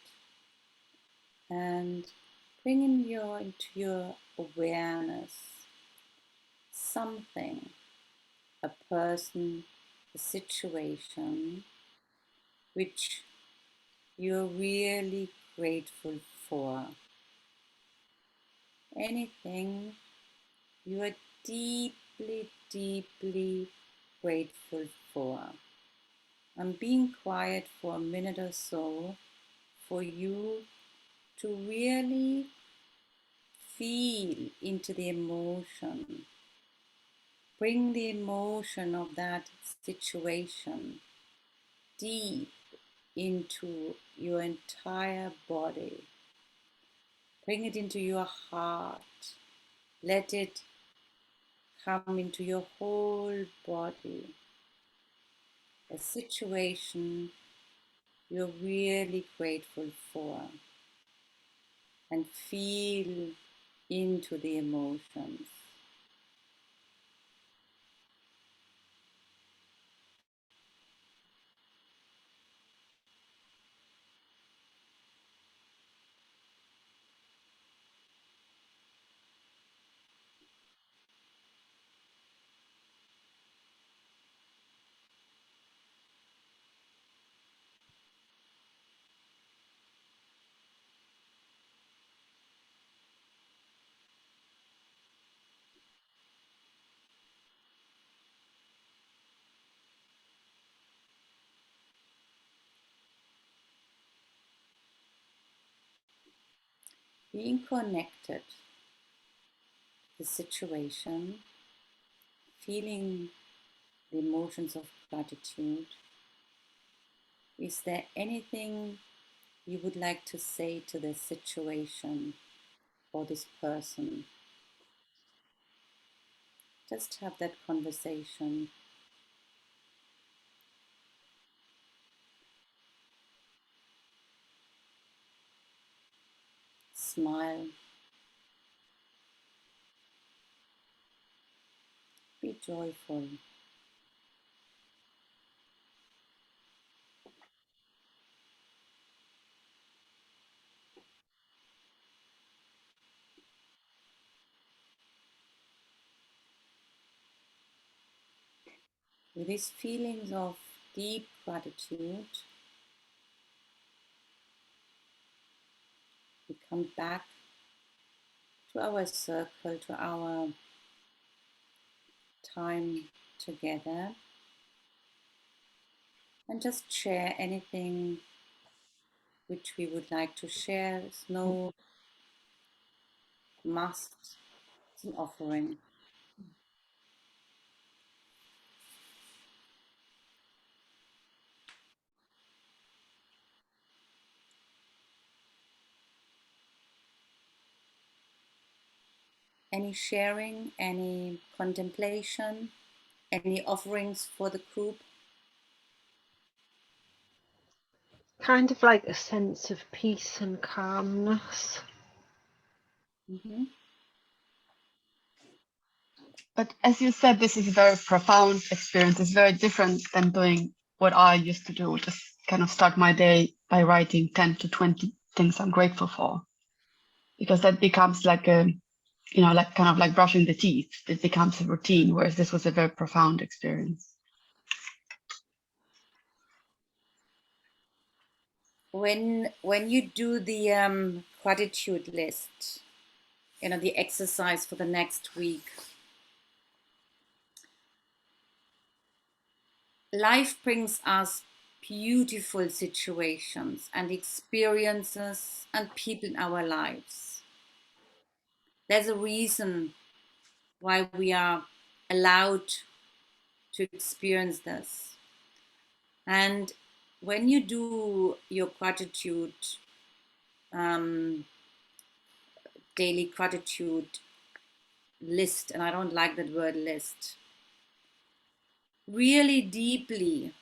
and bring into your awareness something, a person, a situation which you're really grateful for. Anything you are deeply, deeply grateful for. I'm being quiet for a minute or so for you to really feel into the emotion. Bring the emotion of that situation deep into your entire body. Bring it into your heart. Let it come into your whole body. A situation you're really grateful for. And feel into the emotions. being connected to the situation, feeling the emotions of gratitude. Is there anything you would like to say to this situation or this person? Just have that conversation. Smile. Be joyful. With these feelings of deep gratitude, we come back to our circle, to our time together, and just share anything which we would like to share. There's no must, it's an offering. Any sharing, any contemplation, any offerings for the group? Kind of like a sense of peace and calmness. Mm-hmm. But as you said, this is a very profound experience. It's very different than doing what I used to do, just kind of start my day by writing 10 to 20 things I'm grateful for. Because that becomes like a, like kind of like brushing the teeth. It becomes a routine, whereas this was a very profound experience. When you do the gratitude list, the exercise for the next week, life brings us beautiful situations and experiences and people in our lives. There's a reason why we are allowed to experience this. And when you do your gratitude, daily gratitude list, and I don't like that word list, really deeply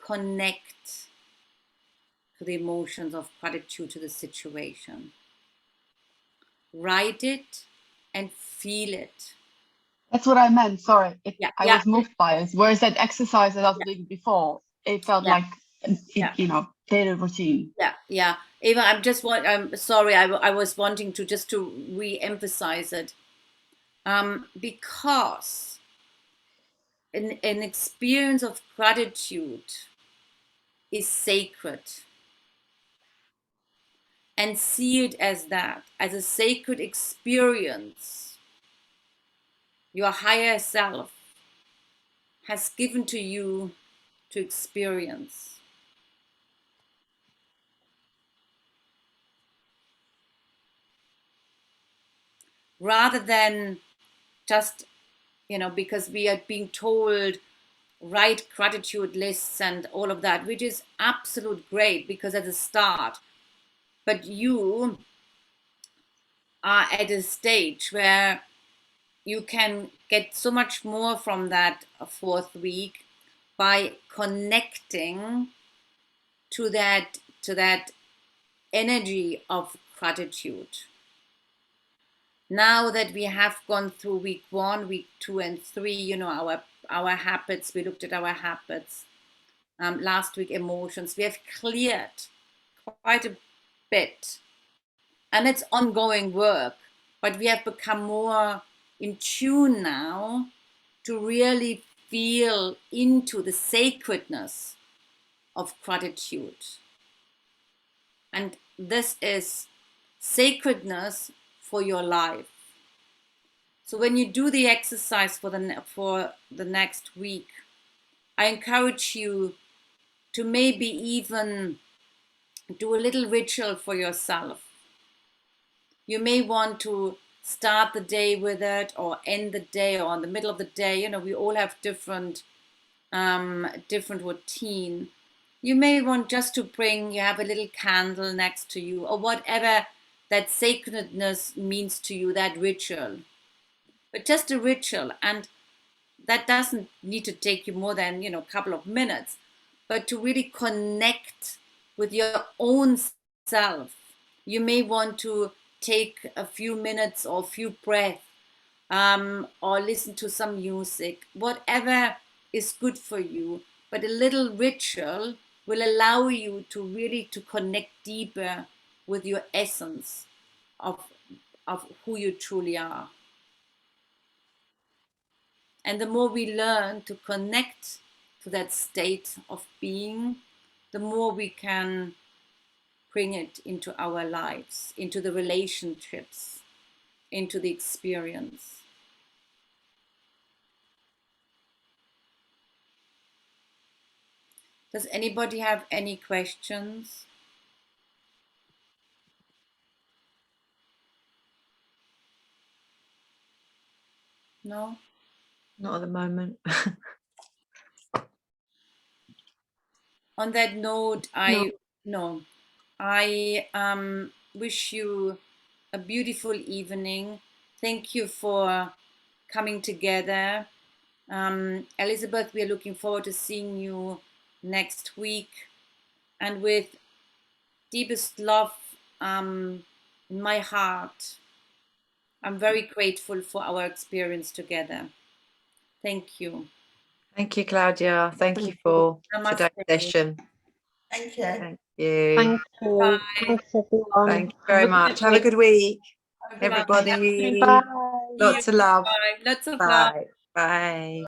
connect to the emotions of gratitude to the situation. Write it and feel it. That's what I meant. Sorry, I Yeah, was moved by it. Whereas that exercise that I was doing before, it felt like, daily routine. Yeah. Eva, I'm sorry. I was wanting to just to re-emphasize it, because an experience of gratitude is sacred, and see it as that, as a sacred experience your higher self has given to you to experience. Rather than just, because we are being told write gratitude lists and all of that, which is absolute great because at the start, but you are at a stage where you can get so much more from that fourth week by connecting to that energy of gratitude. Now that we have gone through week 1, week 2, and 3, our habits, we looked at our habits. Last week, emotions, we have cleared quite a bit, and it's ongoing work, but we have become more in tune now to really feel into the sacredness of gratitude. And this is sacredness for your life. So when you do the exercise for the next week, I encourage you to maybe even do a little ritual for yourself. You may want to start the day with it or end the day or in the middle of the day. You know, we all have different routine. You may want just to you have a little candle next to you or whatever that sacredness means to you, that ritual. But just a ritual, and that doesn't need to take you more than, a couple of minutes, but to really connect with your own self. You may want to take a few minutes or a few breaths, or listen to some music, whatever is good for you. But a little ritual will allow you to really to connect deeper with your essence of who you truly are. And the more we learn to connect to that state of being, the more we can bring it into our lives, into the relationships, into the experience. Does anybody have any questions? No? Not at the moment. On that note, I wish you a beautiful evening. Thank you for coming together. Elizabeth, we are looking forward to seeing you next week. And with deepest love in my heart, I'm very grateful for our experience together. Thank you. Thank you, Claudia. Thank you for today's session. Thank you. Thank you. Thank you. Thanks, everyone. Thank you very much. Have a good week, everybody. Bye. Lots of love. Bye. Lots of love. Bye. Bye.